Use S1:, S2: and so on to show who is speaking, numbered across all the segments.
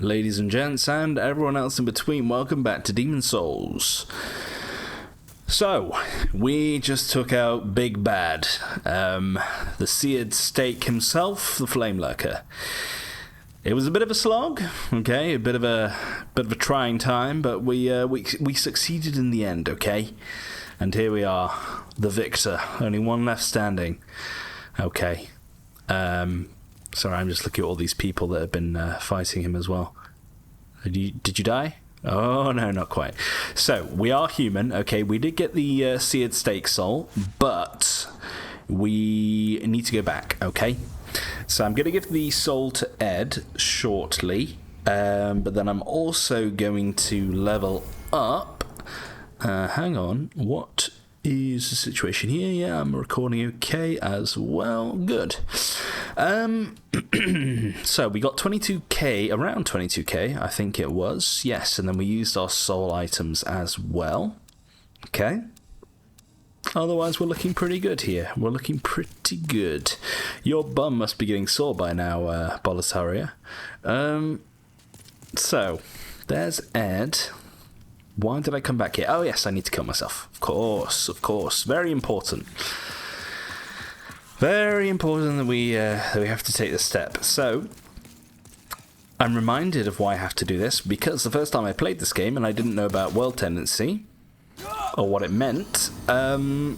S1: ladies and gents, and everyone else in between, welcome back to Demon Souls. So, we just took out Big Bad, the seared steak himself, the Flame Lurker. It was a bit of a slog, okay, a bit of a trying time, but we succeeded in the end, okay? And here we are, the victor, only one left standing. Okay. Sorry, I'm just looking at all these people that have been fighting him as well. Did you die? Oh, no, not quite. So, we are human, okay? We did get the seared steak soul, but we need to go back, okay? So, I'm going to give the soul to Ed shortly, but then I'm also going to level up. Hang on, what is the situation here? Yeah, I'm recording okay as well. Good. So we got 22k, around 22k, I think it was. Yes, and then we used our soul items as well. Okay. Otherwise, we're looking pretty good here. We're looking pretty good. Your bum must be getting sore by now, Boletaria. So, there's Ed. Why did I come back here? Oh, yes, I need to kill myself. Of course. Very important. Very important that we have to take this step. So, I'm reminded of why I have to do this, because the first time I played this game and I didn't know about world tendency, or what it meant, the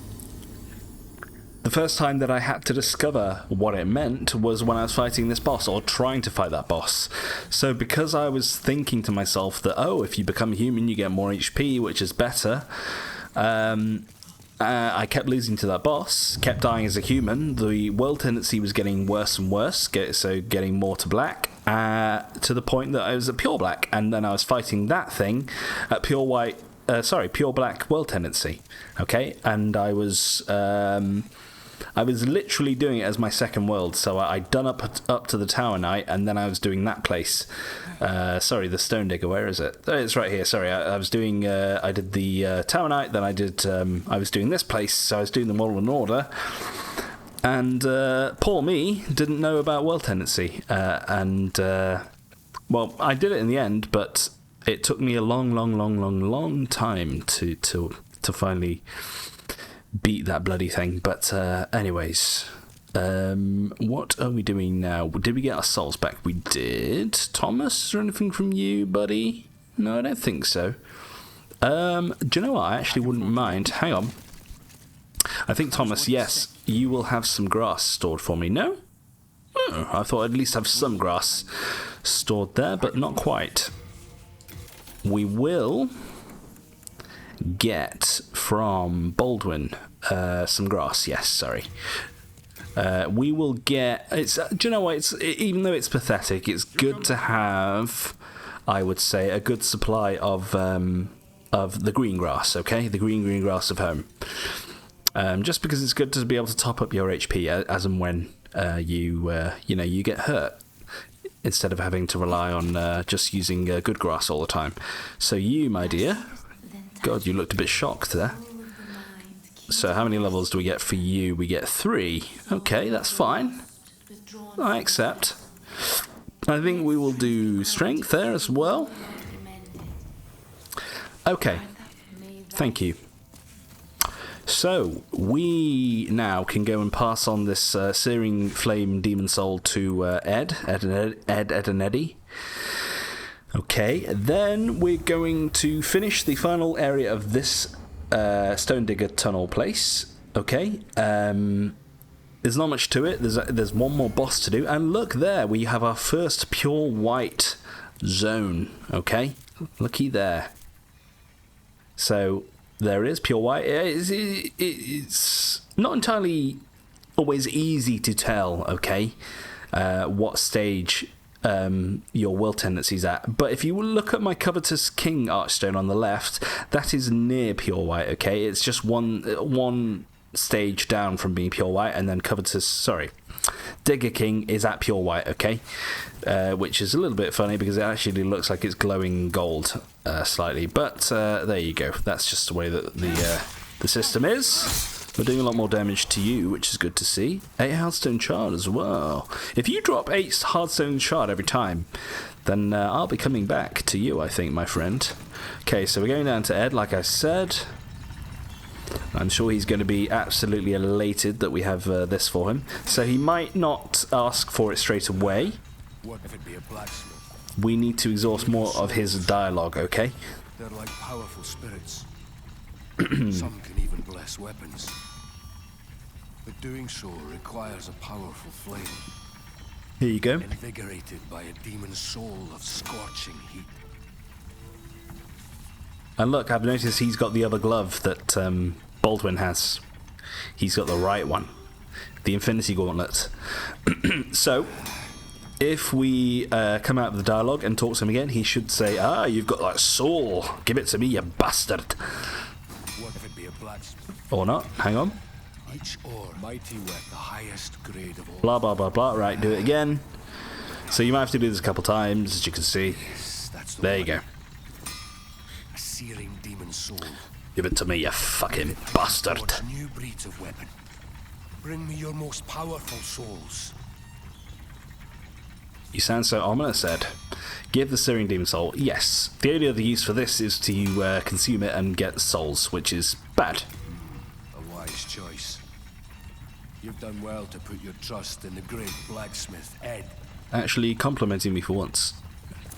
S1: first time that I had to discover what it meant was when I was fighting this boss, or trying to fight that boss. So because I was thinking to myself that, oh, if you become human you get more HP, which is better, I kept losing to that boss, kept dying as a human. The world tendency was getting worse and worse, so getting more to black, to the point that I was at pure black, and then I was fighting that thing at pure black world tendency. Okay, and I was literally doing it as my second world. So I'd done up to the Tower Knight, and then I was doing that place. Sorry, the Stone Digger. Where is it? Oh, it's right here. Sorry, I was doing. I did the Tower Knight. Then I did. I was doing this place. So I was doing the Moral and Order. And poor me didn't know about world tendency. Well, I did it in the end, but it took me a long time to finally beat that bloody thing. But anyways, what are we doing now? Did we get our souls back? We did. Thomas, is there anything from you, buddy? No, I don't think so. Do you know what? I actually wouldn't mind. Hang on. I think, Thomas, yes, you will have some grass stored for me. No? Oh, I thought I'd at least have some grass stored there, but not quite. We will get from Baldwin some grass. Yes, sorry. We will get. Do you know what? Even though it's pathetic, it's good to have, I would say, a good supply of the green grass. Okay, the green grass of home. Just because it's good to be able to top up your HP as and when you get hurt, instead of having to rely on just using good grass all the time. So you, my dear, God, you looked a bit shocked there. So how many levels do we get for you? We get 3. Okay, that's fine. I accept. I think we will do strength there as well. Okay, thank you. So, we now can go and pass on this Searing Flame Demon Soul to Ed and Eddie. Okay, then we're going to finish the final area of this Stone Digger tunnel place. Okay, there's not much to it. There's one more boss to do, and look there, we have our first pure white zone. Okay, looky there. So there is pure white. It's not entirely always easy to tell, okay, what stage your world tendency's at. But if you look at my Covetous King Archstone on the left, that is near pure white, okay? It's just one stage down from being pure white, and then Digger King is at pure white, okay? Which is a little bit funny because it actually looks like it's glowing gold slightly. But there you go. That's just the way that the system is. We're doing a lot more damage to you, which is good to see. 8 Hardstone Shard as well. If you drop 8 Hardstone Shard every time, then I'll be coming back to you, I think, my friend. Okay, so we're going down to Ed, like I said. I'm sure he's going to be absolutely elated that we have this for him. So he might not ask for it straight away.
S2: What if it be a blacksmith?
S1: We need to exhaust more of his dialogue, okay?
S2: They're like powerful spirits. Some can even bless weapons. But doing so requires a powerful flame.
S1: Here you go.
S2: Invigorated by a demon's soul of scorching heat.
S1: And look, I've noticed he's got the other glove that Baldwin has. He's got the right one. The Infinity Gauntlet. So, if we come out of the dialogue and talk to him again, he should say, "Ah, you've got that soul. Give it to me, you bastard."
S2: What if it be a blacksmith?
S1: Or not. Hang on.
S2: Each ore mighty wet, the highest grade of all.
S1: Blah, blah, blah, blah. Right, do it again. So you might have to do this a couple times, as you can see.
S2: Yes, that's the
S1: There you
S2: one.
S1: go.
S2: A searing demon soul.
S1: Give it to me, you fucking bastard.
S2: Forge new breeds of weapon. Bring me your most powerful souls.
S1: You sound so ominous, Ed. Give the Searing Demon Soul. Yes. The only other use for this is to consume it and get souls, which is bad.
S2: A wise choice. You've done well to put your trust in the great blacksmith, Ed.
S1: Actually complimenting me for once.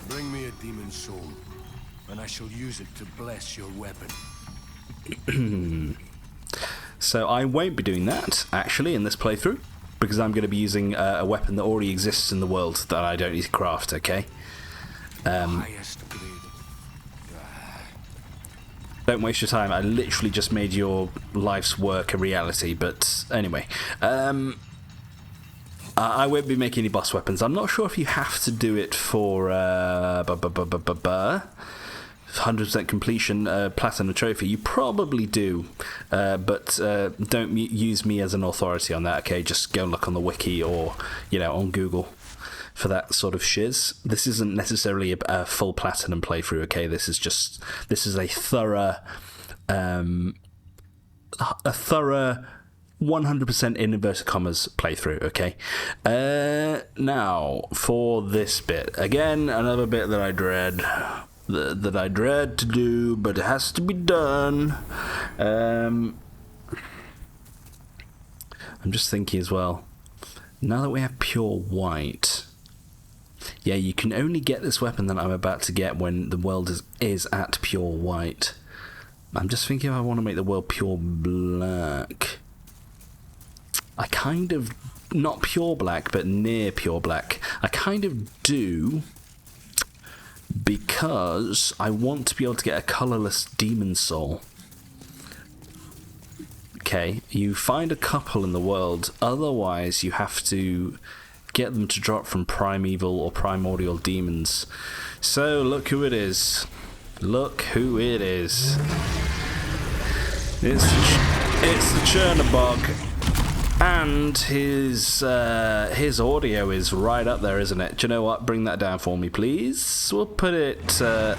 S2: Bring me a demon soul, and I shall use it to bless your weapon.
S1: So I won't be doing that, actually, in this playthrough, because I'm going to be using a weapon that already exists in the world that I don't need to craft, okay?
S2: Highest grade.
S1: Don't waste your time. I literally just made your life's work a reality, but anyway. I won't be making any boss weapons. I'm not sure if you have to do it for 100% completion platinum trophy. You probably do, but don't use me as an authority on that, okay? Just go look on the wiki or, you know, on Google for that sort of shiz. This isn't necessarily a full platinum playthrough, okay? This is a thorough 100% in inverted commas playthrough, okay? Now, for this bit. Again, another bit that I dread. That I dread to do, but it has to be done. I'm just thinking as well. Now that we have pure white... Yeah, you can only get this weapon that I'm about to get when the world is at pure white. I'm just thinking if I want to make the world pure black. I kind of... Not pure black, but near pure black. I kind of do... because I want to be able to get a colourless demon soul. Okay, you find a couple in the world, otherwise you have to get them to drop from primeval or primordial demons. So look who it is. Look who it is. It's the Chernobog. And his audio is right up there, isn't it? Do you know what? Bring that down for me, please. We'll put it... do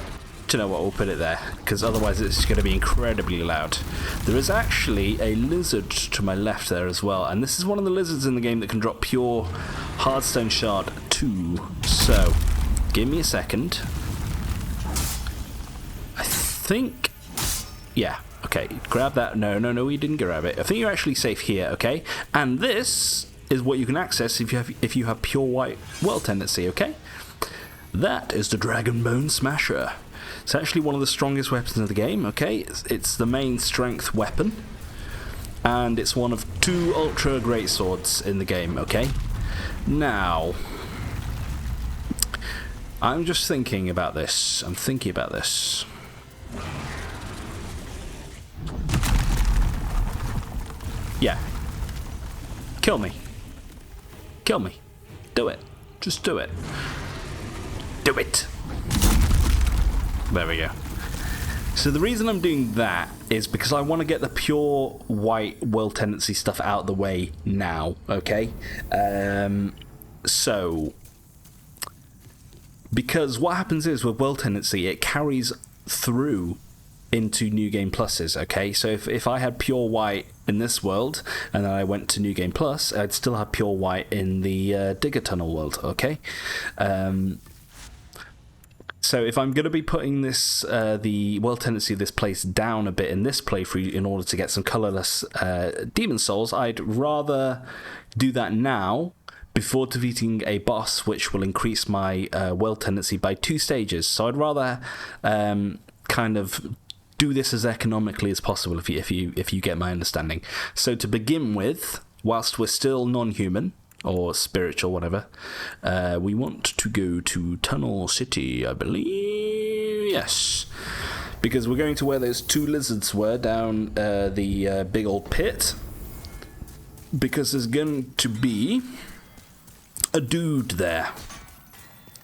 S1: you know what? We'll put it there, because otherwise it's going to be incredibly loud. There is actually a lizard to my left there as well, and this is one of the lizards in the game that can drop pure Hardstone Shard 2. So, give me a second. I think... Yeah. Okay, grab that. No, you didn't grab it. I think you're actually safe here, okay? And this is what you can access if you have pure white world tendency, okay? That is the Dragon Bone Smasher. It's actually one of the strongest weapons in the game, okay? It's the main strength weapon. And it's one of 2 ultra great swords in the game, okay? Now, I'm just thinking about this. I'm thinking about this. Yeah. Kill me. Kill me. Do it. Just do it. Do it. There we go. So the reason I'm doing that is because I want to get the pure white world tendency stuff out of the way now, okay? So, because what happens is with world tendency, it carries through into New Game Pluses, okay? So if I had pure white in this world, and then I went to New Game Plus, I'd still have pure white in the Digger Tunnel world, okay? So if I'm going to be putting this, the world tendency of this place down a bit in this playthrough in order to get some colourless Demon Souls, I'd rather do that now before defeating a boss, which will increase my world tendency by 2 stages. So I'd rather kind of do this as economically as possible, if you get my understanding. So to begin with, whilst we're still non-human or spiritual, whatever, we want to go to Tunnel City, I believe. Yes, because we're going to where those 2 lizards were down the big old pit. Because there's going to be a dude there.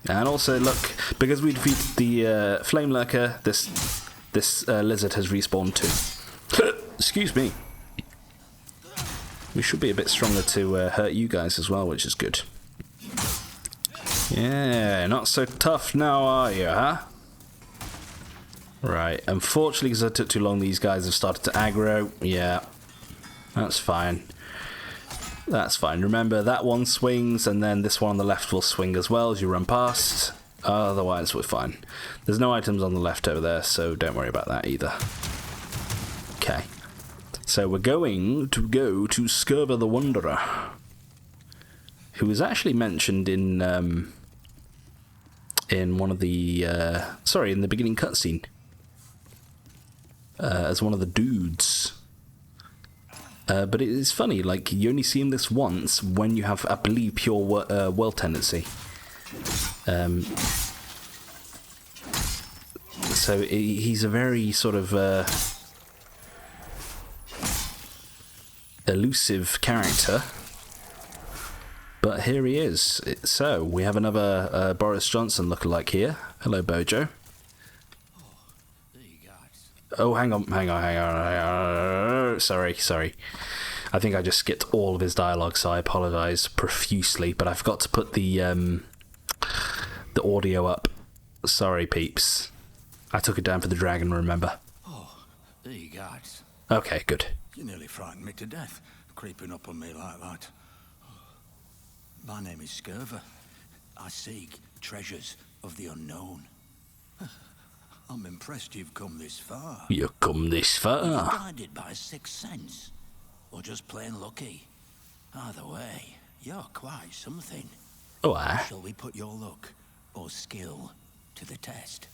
S1: And also, look, because we defeated the Flame Lurker, this lizard has respawned too. Excuse me. We should be a bit stronger to hurt you guys as well, which is good. Yeah, not so tough now, are you, huh? Right, unfortunately, because I took too long, these guys have started to aggro. Yeah, that's fine. That's fine. Remember, that one swings, and then this one on the left will swing as well as you run past. Otherwise, we're fine. There's no items on the left over there, so don't worry about that either. Okay. So we're going to go to Scirvir the Wanderer, who was actually mentioned in one of the in the beginning cutscene as one of the dudes. But it is funny, like you only see him this once when you have, I believe, pure world tendency. So he's a very sort of elusive character, but here he is. So we have another Boris Johnson lookalike here. Hello, Bojo. Oh, hang on. Sorry. I think I just skipped all of his dialogue, so I apologise profusely, but I forgot to put the audio up. Sorry, peeps. I took it down for the dragon, remember?
S2: Oh, there you guys.
S1: Okay, good.
S2: You nearly frightened me to death, creeping up on me like that. My name is Scirvir. I seek treasures of the unknown. I'm impressed you've come this far.
S1: You've come this far?
S2: Are you guided by 6th sense? Or just plain lucky? Either way, you're quite something.
S1: Oh, aye.
S2: Shall we put your luck or skill to the test?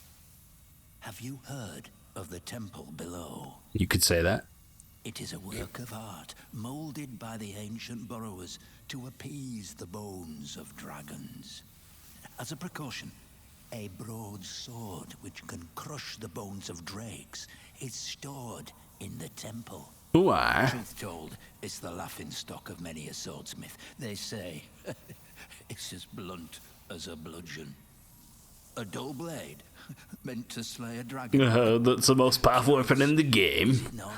S2: Have you heard of the temple below?
S1: You could say that.
S2: It is a work of art, moulded by the ancient burrowers to appease the bones of dragons. As a precaution, a broadsword which can crush the bones of drakes is stored in the temple.
S1: Oh, aye.
S2: Truth told, it's the laughingstock of many a swordsmith. They say it's as blunt as a bludgeon. A dull blade, meant to slay a dragon.
S1: That's the most powerful weapon in the game.
S2: Is it not?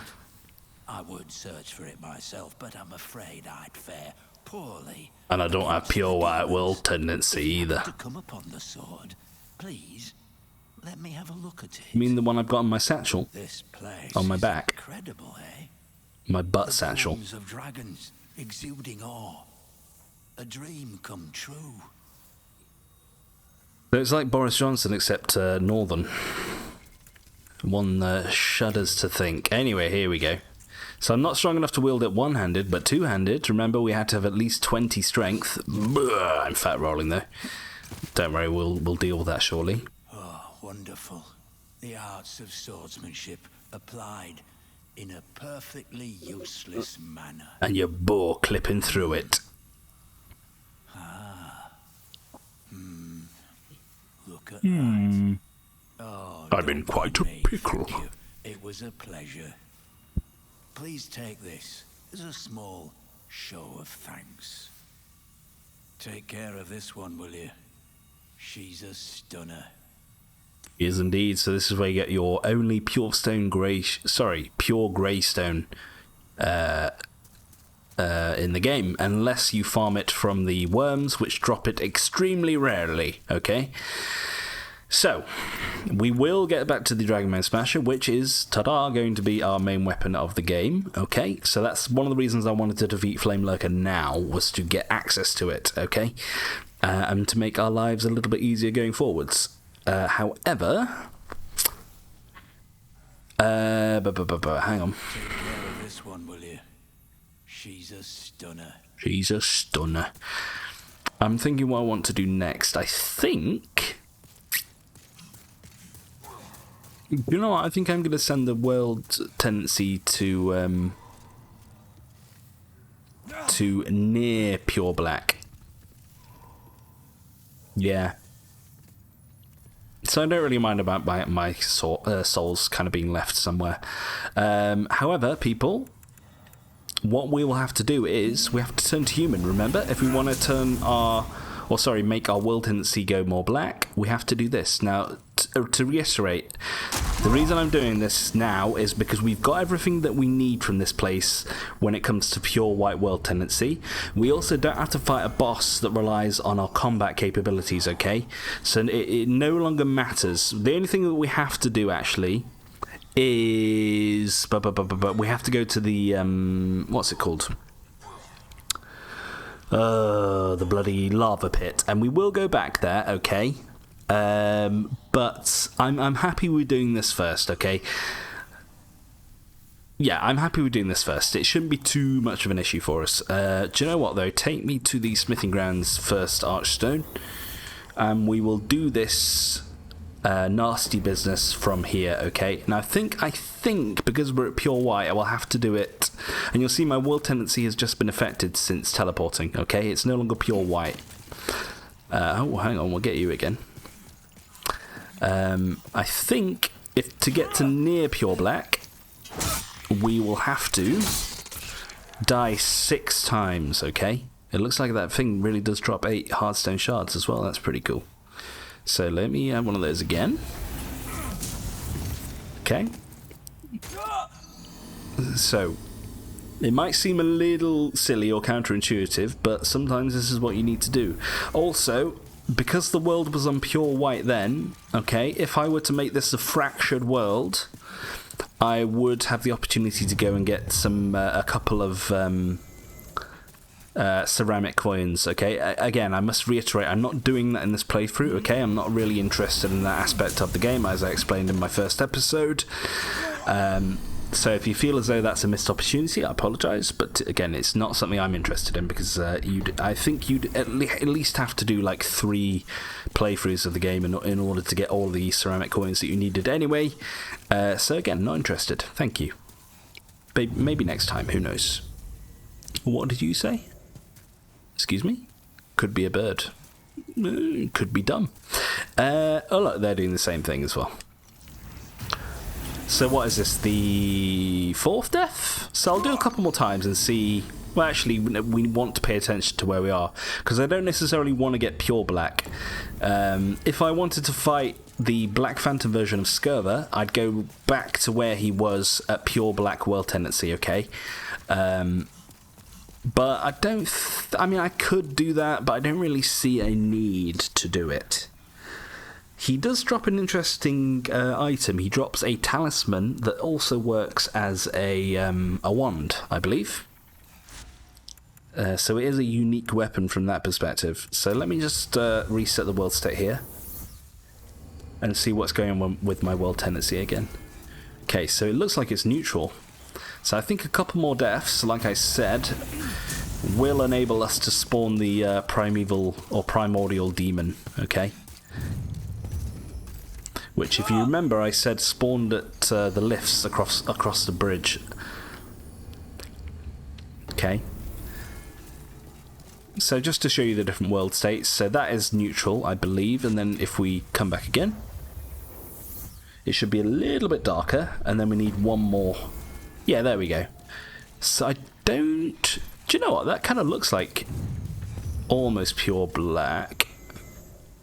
S2: I would search for it myself, but I'm afraid I'd fare poorly.
S1: And I don't have pure white world tendency either.
S2: To come upon the sword, please let me have a look at it.
S1: You mean the one I've got on my satchel?
S2: This place
S1: on my back?
S2: Incredible, eh?
S1: My butt
S2: The
S1: satchel.
S2: bones of dragons, exuding awe. A dream come true.
S1: So it's like Boris Johnson, except northern. One shudders to think. Anyway, here we go. So I'm not strong enough to wield it one-handed, but two-handed. Remember, we had to have at least 20 strength. I'm fat rolling though. Don't worry, we'll deal with that shortly.
S2: Oh, wonderful. The arts of swordsmanship applied in a perfectly useless manner.
S1: And your bow clipping through it.
S2: Look at that. Oh,
S1: I'm in quite a pickle.
S2: Thank you. It was a pleasure. Please take this as a small show of thanks. Take care of this one, will you? She's a stunner.
S1: Is indeed. So this is where you get your only pure greystone in the game, unless you farm it from the worms, which drop it extremely rarely. Okay. So, we will get back to the Dragonman Smasher, which is, ta-da, going to be our main weapon of the game, okay? So that's one of the reasons I wanted to defeat Flame Lurker now, was to get access to it, okay? And to make our lives a little bit easier going forwards. However... hang on.
S2: Take care of this one, will you? She's a stunner.
S1: She's a stunner. I'm thinking what I want to do next. I think... You know what? I think I'm going to send the world tendency to near pure black. Yeah. So I don't really mind about my souls kind of being left somewhere. However, people, what we will have to do is we have to turn to human. Remember, if we want to turn make our world tendency go more black, we have to do this. Now, to reiterate, the reason I'm doing this now is because we've got everything that we need from this place when it comes to pure white world tendency. We also don't have to fight a boss that relies on our combat capabilities, okay? So it no longer matters. The only thing that we have to do, actually, is... we have to go to the... what's it called? The bloody lava pit. And we will go back there, okay? But I'm happy we're doing this first, okay? Yeah, I'm happy we're doing this first. It shouldn't be too much of an issue for us. Do you know what, though? Take me to the Smithing Grounds first, Archstone. And we will do this nasty business from here, okay? And I think because we're at pure white, I will have to do it. And you'll see my world tendency has just been affected since teleporting, okay? It's no longer pure white. Oh, hang on, we'll get you again. I think to get to near pure black, we will have to die 6 times, okay? It looks like that thing really does drop 8 hardstone shards as well. That's pretty cool. So let me have one of those again. Okay. So, it might seem a little silly or counterintuitive, but sometimes this is what you need to do. Also, because the world was on pure white then, okay, if I were to make this a fractured world, I would have the opportunity to go and get a couple of ceramic coins, okay? Again, I must reiterate, I'm not doing that in this playthrough, okay? I'm not really interested in that aspect of the game, as I explained in my first episode. So if you feel as though that's a missed opportunity, I apologise, but again, it's not something I'm interested in, because I think you'd at least have to do like 3 playthroughs of the game in order to get all the ceramic coins that you needed anyway. So again, not interested. Thank you. Maybe next time, who knows? What did you say? Excuse me? Could be a bird. Could be dumb. Oh look, they're doing the same thing as well. So what is this, the 4th death? So I'll do a couple more times and see... Well, actually, we want to pay attention to where we are, because I don't necessarily want to get pure black. If I wanted to fight the Black Phantom version of Scirvir, I'd go back to where he was at pure black world tendency, okay? But I don't... I mean, I could do that, but I don't really see a need to do it. He does drop an interesting item. He drops a talisman that also works as a wand, I believe. So it is a unique weapon from that perspective. So let me just reset the world state here and see what's going on with my world tendency again. Okay, so it looks like it's neutral. So I think a couple more deaths, like I said, will enable us to spawn the primeval or primordial demon, okay? Which, if you remember, I said spawned at the lifts across the bridge. Okay. So just to show you the different world states, so that is neutral, I believe, and then if we come back again, it should be a little bit darker, and then we need one more. Yeah, there we go. So I don't... Do you know what? That kind of looks like almost pure black.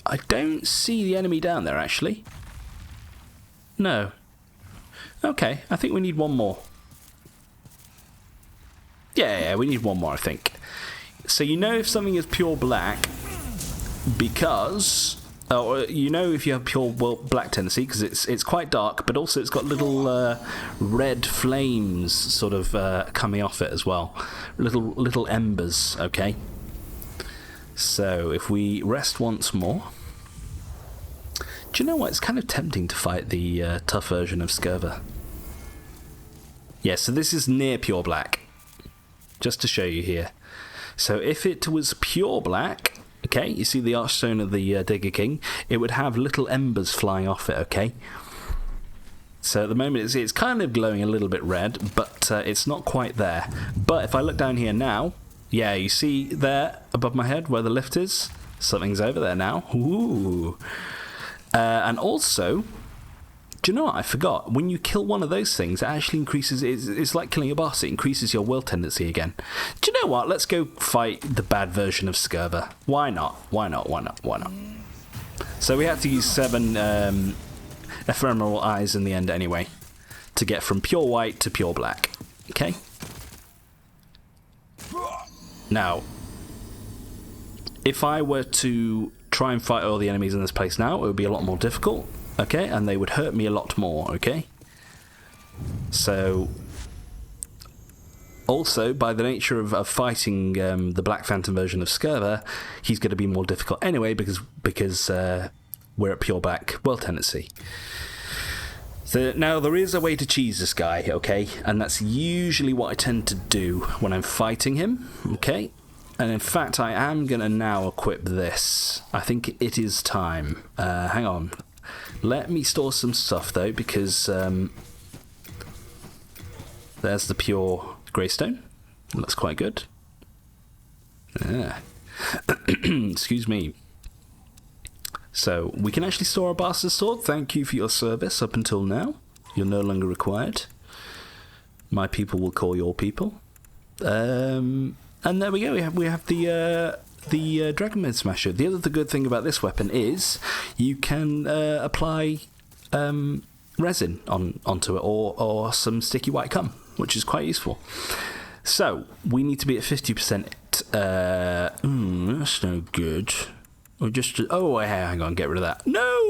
S1: I don't see the enemy down there, actually. No. Okay, I think we need one more. Yeah, we need one more, I think. So you know if something is pure black because Oh, you know if you have pure black tendency, because it's quite dark, but also it's got little red flames sort of coming off it as well. Little embers, okay? So, if we rest once more... Do you know what? It's kind of tempting to fight the tough version of Scirvir. Yeah, so this is near pure black. Just to show you here. So if it was pure black... Okay, you see the Archstone of the Digger King? It would have little embers flying off it, okay? So at the moment it's kind of glowing a little bit red, but it's not quite there. But if I look down here now, yeah, you see there above my head where the lift is? Something's over there now. Ooh. And also, do you know what? I forgot. When you kill one of those things, it actually increases... It's like killing a boss. It increases your will tendency again. Do you know what? Let's go fight the bad version of Scirvir. Why not? Why not? Why not? Why not? So we had to use 7 ephemeral eyes in the end anyway, to get from pure white to pure black. Okay? Now, if I were to try and fight all the enemies in this place now, it would be a lot more difficult. Okay, and they would hurt me a lot more, okay? So, also, by the nature of fighting the Black Phantom version of Scirvir, he's going to be more difficult anyway, because we're at pure black will tendency. So, now, there is a way to cheese this guy, okay? And that's usually what I tend to do when I'm fighting him, okay? And in fact, I am going to now equip this. I think it is time. Hang on. Let me store some stuff though, because there's the pure greystone. Looks quite good. Yeah. Excuse me. So we can actually store our bastard sword. Thank you for your service up until now. You're no longer required. My people will call your people. And there we go. We have the Dragon Maid Smasher. The other good thing about this weapon is you can apply resin onto it, or some sticky white cum, which is quite useful. So we need to be at 50%. That's no good. Or just hang on, get rid of that. No,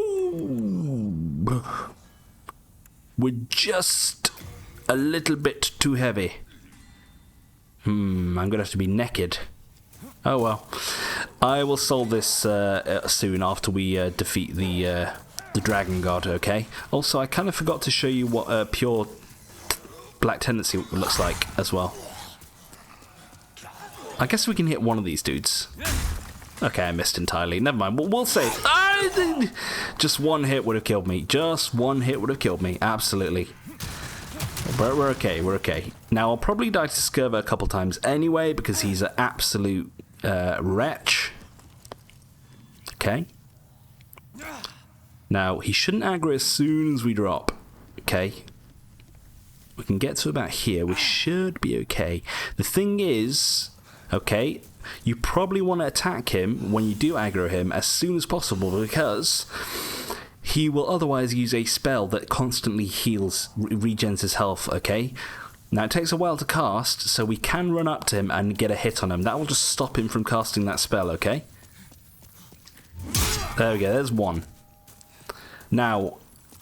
S1: we're just a little bit too heavy. I'm gonna have to be naked. Oh well, I will solve this soon after we defeat the Dragon God, okay? Also, I kind of forgot to show you what pure black tendency looks like as well. I guess we can hit one of these dudes. Okay, I missed entirely. Never mind, we'll save. Just one hit would have killed me. Just one hit would have killed me, absolutely. But we're okay, we're okay. Now, I'll probably die to Scirvir a couple times anyway, because he's an absolute... wretch. Okay. Now, he shouldn't aggro as soon as we drop. Okay. We can get to about here. We should be okay. The thing is, okay, you probably want to attack him when you do aggro him as soon as possible, because he will otherwise use a spell that constantly heals, regens his health, okay? Now, it takes a while to cast, so we can run up to him and get a hit on him. That will just stop him from casting that spell, okay? There we go, there's one. Now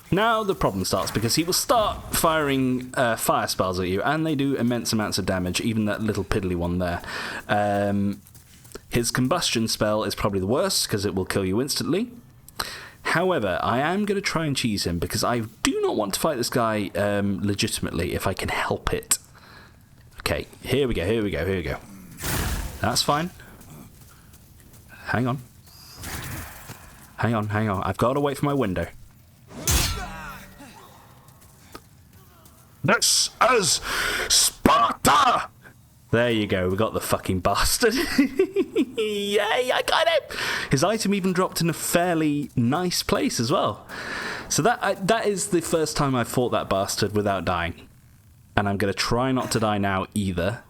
S1: the problem starts, because he will start firing fire spells at you, and they do immense amounts of damage, even that little piddly one there. His combustion spell is probably the worst, because it will kill you instantly. However, I am going to try and cheese him, because I do not want to fight this guy legitimately, if I can help it. Okay, here we go, here we go, here we go. That's fine. Hang on. Hang on, hang on. I've got to wait for my window. This is Sparta! There you go, we got the fucking bastard. Yay, I got him! His item even dropped in a fairly nice place as well. So that is the first time I've fought that bastard without dying. And I'm going to try not to die now either.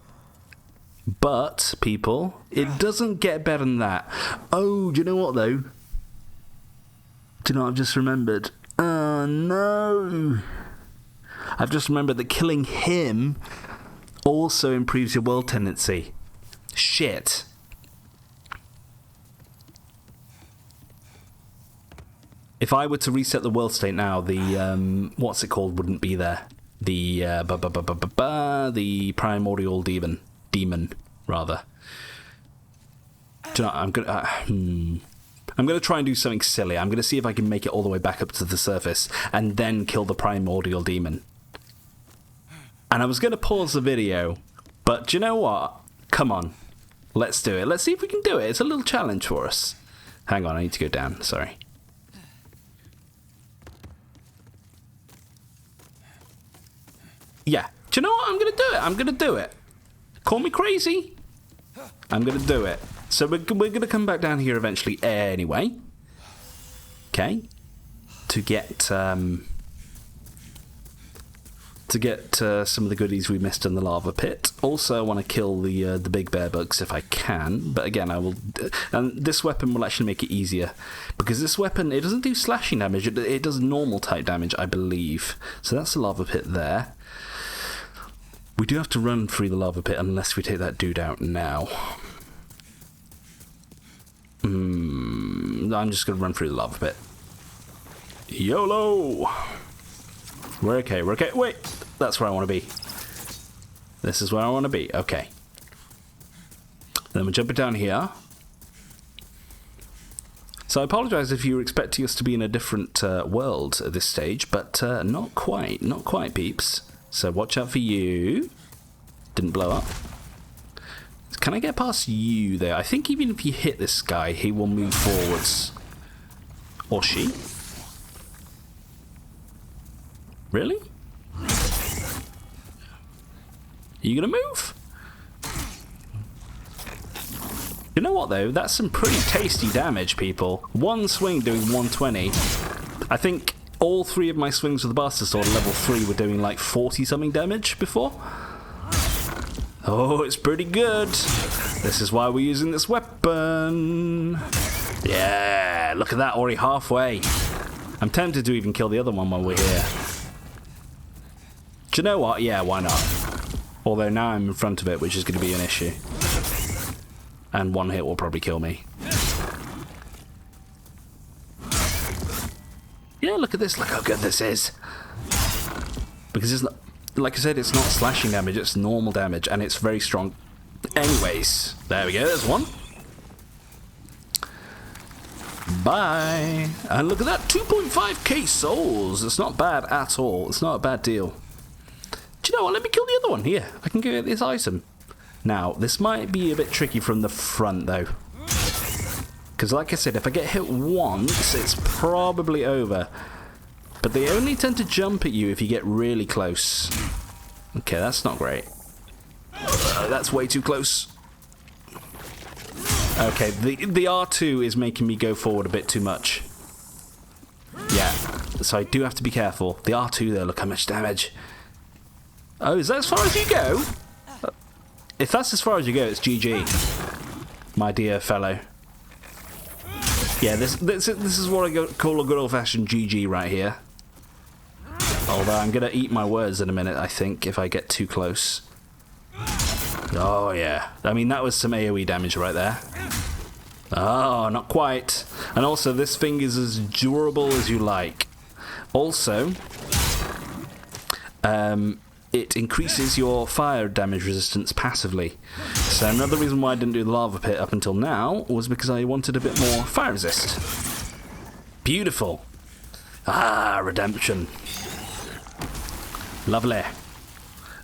S1: But, people, it doesn't get better than that. Oh, do you know what, though? Do you know what I've just remembered? Oh, no. I've just remembered that killing him also improves your will tendency. Shit. If I were to reset the world state now, the what's it called wouldn't be there. The the primordial demon rather. Do you know, I'm gonna try and do something silly. I'm gonna see if I can make it all the way back up to the surface and then kill the primordial demon. And I was gonna pause the video, but do you know what? Come on, let's do it. Let's see if we can do it. It's a little challenge for us. Hang on, I need to go down. Sorry. Yeah. Do you know what? I'm gonna do it. I'm gonna do it. Call me crazy. I'm gonna do it. So we're gonna come back down here eventually anyway. Okay. To get some of the goodies we missed in the lava pit. Also, I want to kill the big bear bugs if I can. But again, I will. And this weapon will actually make it easier because this weapon, it doesn't do slashing damage. It does normal type damage, I believe. So that's the lava pit there. We do have to run through the lava pit unless we take that dude out now. I'm just going to run through the lava pit. YOLO! We're okay, we're okay. Wait, that's where I want to be. This is where I want to be. Okay. Then we're jumping down here. So I apologise if you were expecting us to be in a different world at this stage, but not quite. Not quite, peeps. So watch out for you. Didn't blow up. Can I get past you there? I think even if you hit this guy, he will move forwards. Or she. Really? You gonna move? You know what though? That's some pretty tasty damage, people. One swing doing 120. I think all three of my swings with the Bastard Sword level 3 were doing like 40 something damage before. Oh, it's pretty good. This is why we're using this weapon. Yeah, look at that, already halfway. I'm tempted to even kill the other one while we're here. Do you know what? Yeah, why not? Although now I'm in front of it, which is going to be an issue. And one hit will probably kill me. Yeah, look at this. Look how good this is. Because it's not, like I said, it's not slashing damage, it's normal damage, and it's very strong. Anyways, there we go, there's one. Bye. And look at that, 2.5k souls. It's not bad at all. It's not a bad deal. Do you know what? Let me kill the other one. Here, I can get this item. Now, this might be a bit tricky from the front, though. Because like I said, if I get hit once, it's probably over. But they only tend to jump at you if you get really close. Okay, that's not great. That's way too close. Okay, the R2 is making me go forward a bit too much. Yeah, so I do have to be careful. The R2 there, look how much damage. Oh, is that as far as you go? If that's as far as you go, it's GG, my dear fellow. Yeah, this is what I call a good old-fashioned GG right here. Although I'm going to eat my words in a minute, I think, if I get too close. Oh, yeah. I mean, that was some AoE damage right there. Oh, not quite. And also, this thing is as durable as you like. Also, it increases your fire damage resistance passively. So another reason why I didn't do the lava pit up until now was because I wanted a bit more fire resist. Beautiful. Ah, redemption. Lovely.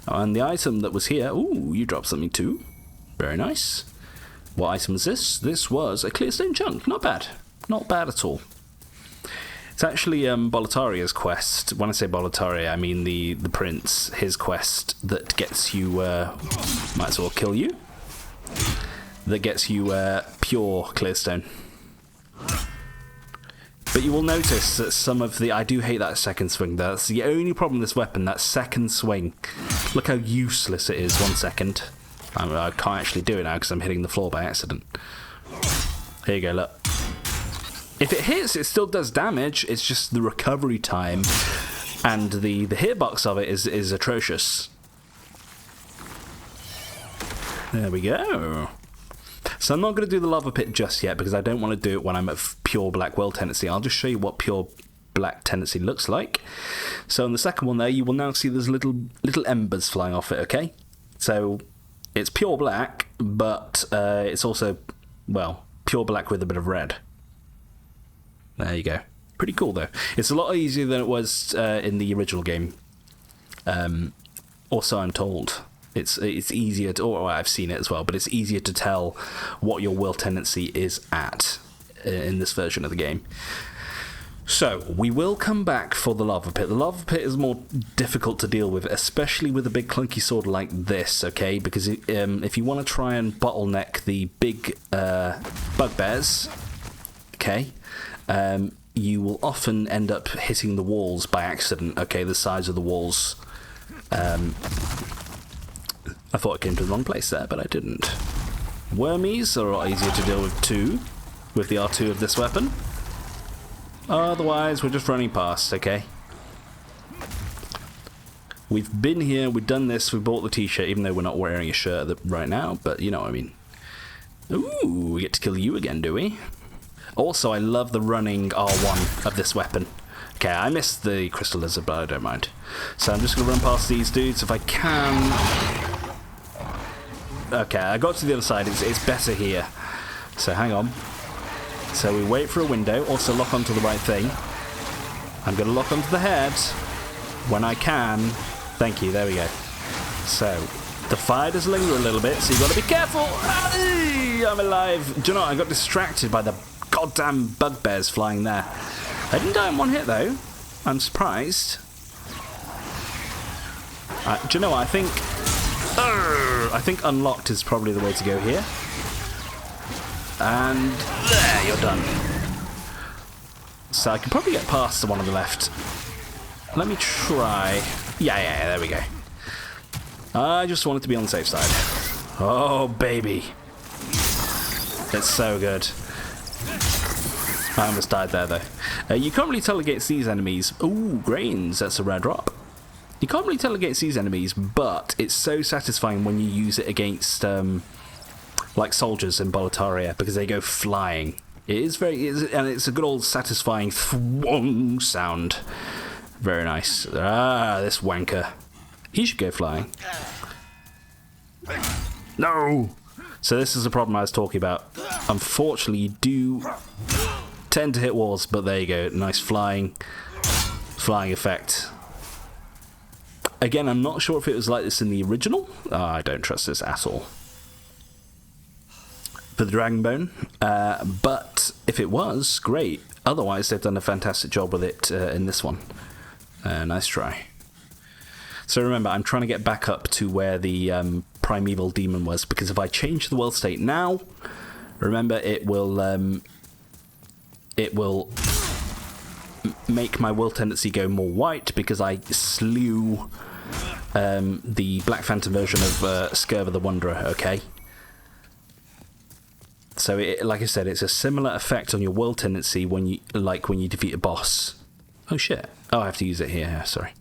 S1: And the item that was here... Ooh, you dropped something too. Very nice. What item was this? This was a clear stone chunk. Not bad. Not bad at all. It's actually Boletauria's quest. When I say Boletaria, I mean the prince. His quest that gets you... might as well kill you. That gets you pure clearstone. But you will notice that some of the... I do hate that second swing. That's the only problem with this weapon, that second swing. Look how useless it is. 1 second. I can't actually do it now because I'm hitting the floor by accident. Here you go, look. If it hits, it still does damage. It's just the recovery time and the hitbox of it is atrocious. There we go. So I'm not going to do the lava pit just yet because I don't want to do it when I'm at pure black world tendency. I'll just show you what pure black tendency looks like. So in the second one there, you will now see there's little embers flying off it, okay? So it's pure black, but it's also, well, pure black with a bit of red. There you go. Pretty cool, though. It's a lot easier than it was in the original game. Also, I'm told. It's easier to, or I've seen it as well, but it's easier to tell what your will tendency is at in this version of the game. So, we will come back for the lava pit. The lava pit is more difficult to deal with, especially with a big clunky sword like this, okay? Because if you want to try and bottleneck the big bugbears, okay, you will often end up hitting the walls by accident, okay? The sides of the walls. I thought I came to the wrong place there, but I didn't. Wormies are a lot easier to deal with too, with the R2 of this weapon. Otherwise, we're just running past, okay? We've been here, we've done this, we bought the t-shirt, even though we're not wearing a shirt right now, but you know what I mean. Ooh, we get to kill you again, do we? Also, I love the running R1 of this weapon. Okay, I missed the crystal lizard, but I don't mind. So I'm just going to run past these dudes if I can. Okay, I got to the other side, it's better here. So hang on. So we wait for a window, also lock onto the right thing. I'm going to lock onto the head when I can. Thank you, there we go. So, the fire does linger a little bit, so you've got to be careful. I'm alive. Do you know what? I got distracted by the goddamn bugbears flying there. I didn't die in one hit, though. I'm surprised. Do you know what? I think unlocked is probably the way to go here. And there, you're done. So I can probably get past the one on the left. Let me try. Yeah, there we go. I just wanted to be on the safe side. Oh, baby. It's so good. I almost died there, though. You can't really tell against these enemies. Ooh, grains. That's a rare drop. You can't really tell against these enemies, but it's so satisfying when you use it against... like soldiers in Boletaria, because they go flying. And it's a good old satisfying thwong sound. Very nice. This wanker. He should go flying. No! So this is the problem I was talking about. Unfortunately, you do tend to hit walls, but there you go. Nice flying effect. Again, I'm not sure if it was like this in the original. I don't trust this at all. For the Dragon Bone, but if it was, great. Otherwise, they've done a fantastic job with it in this one. Nice try. So remember, I'm trying to get back up to where the primeval demon was, because if I change the world state now, remember it will make my will tendency go more white because I slew the Black Phantom version of Scirvir the Wanderer. Okay. So, like I said, it's a similar effect on your world tendency when you defeat a boss. Oh shit! Oh, I have to use it here. Sorry.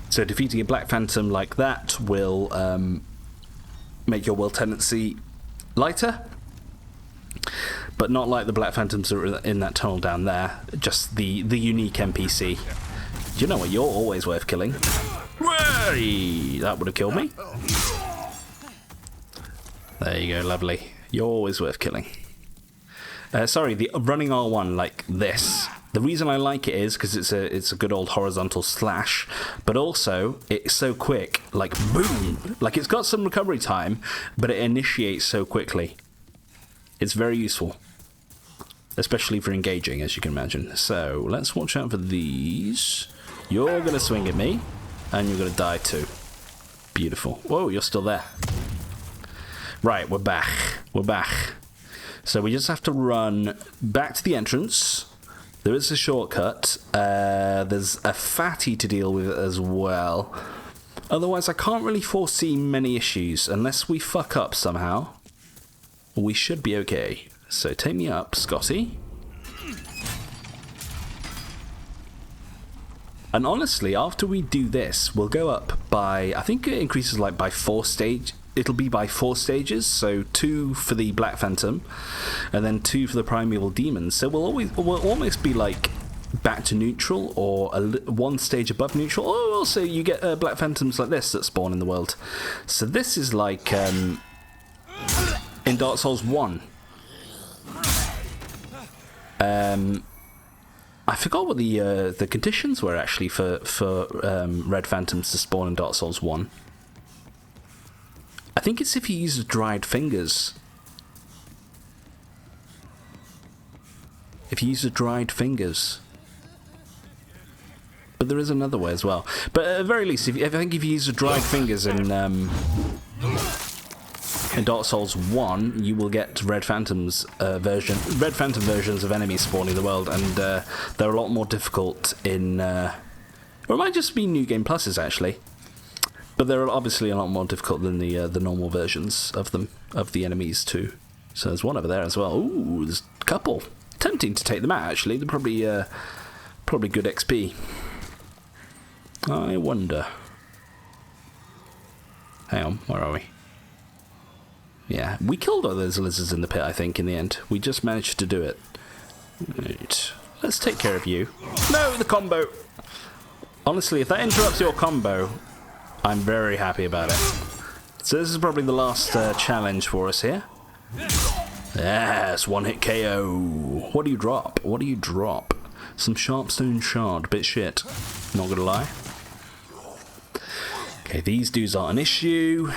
S1: So, defeating a Black Phantom like that will make your world tendency lighter, but not like the Black Phantoms that are in that tunnel down there. Just the unique NPC. Do you know what? You're always worth killing. That would have killed me. There you go, lovely. You're always worth killing. Sorry, the running R1 like this. The reason I like it is because it's a good old horizontal slash, but also it's so quick, like boom. Like it's got some recovery time, but it initiates so quickly. It's very useful, especially for engaging, as you can imagine. So let's watch out for these. You're gonna swing at me, and you're gonna die too. Beautiful. Whoa, you're still there. Right, we're back. We're back. So we just have to run back to the entrance. There is a shortcut. There's a fatty to deal with as well. Otherwise, I can't really foresee many issues. Unless we fuck up somehow, we should be okay. So take me up, Scotty. And honestly, after we do this, we'll go up by... I think it increases like by 4 it'll be by 4 stages, so 2 for the Black Phantom, and then 2 for the Primeval Demons. So we'll almost be like back to neutral, or 1 stage above neutral. Or also you get Black Phantoms like this that spawn in the world. So this is like in Dark Souls 1. I forgot what the conditions were actually for Red Phantoms to spawn in Dark Souls 1. I think it's if you use dried fingers. If you use the dried fingers. But there is another way as well. But at the very least, I think if you use the dried fingers in Dark Souls 1, you will get Red Phantom versions of enemies spawning in the world, and they're a lot more difficult in... or it might just be New Game Pluses, actually. But they're obviously a lot more difficult than the normal versions of them, of the enemies too. So there's one over there as well. Ooh, there's a couple. Tempting to take them out, actually. They're probably good XP. I wonder. Hang on, where are we? Yeah, we killed all those lizards in the pit, I think, in the end. We just managed to do it. Right. Let's take care of you. No, the combo! Honestly, if that interrupts your combo, I'm very happy about it. So this is probably the last challenge for us here. Yes, 1-hit KO. What do you drop? What do you drop? Some Sharpstone Shard. Bit shit. Not gonna lie. Okay, these dudes aren't an issue.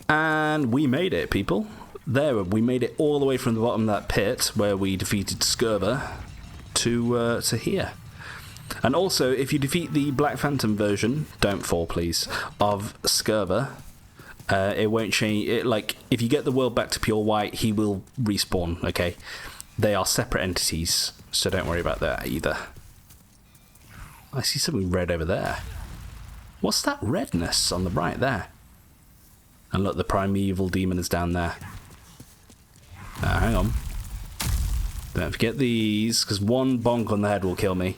S1: And we made it, people. There, we made it all the way from the bottom of that pit where we defeated Scirvir to here. And also, if you defeat the Black Phantom version, don't fall please, of Scirvir, it won't change. Like, if you get the world back to pure white, he will respawn, okay? They are separate entities, so don't worry about that either. I see something red over there. What's that redness on the right there? And look, the Primeval Demon is down there. Hang on. Don't forget these, because one bonk on the head will kill me.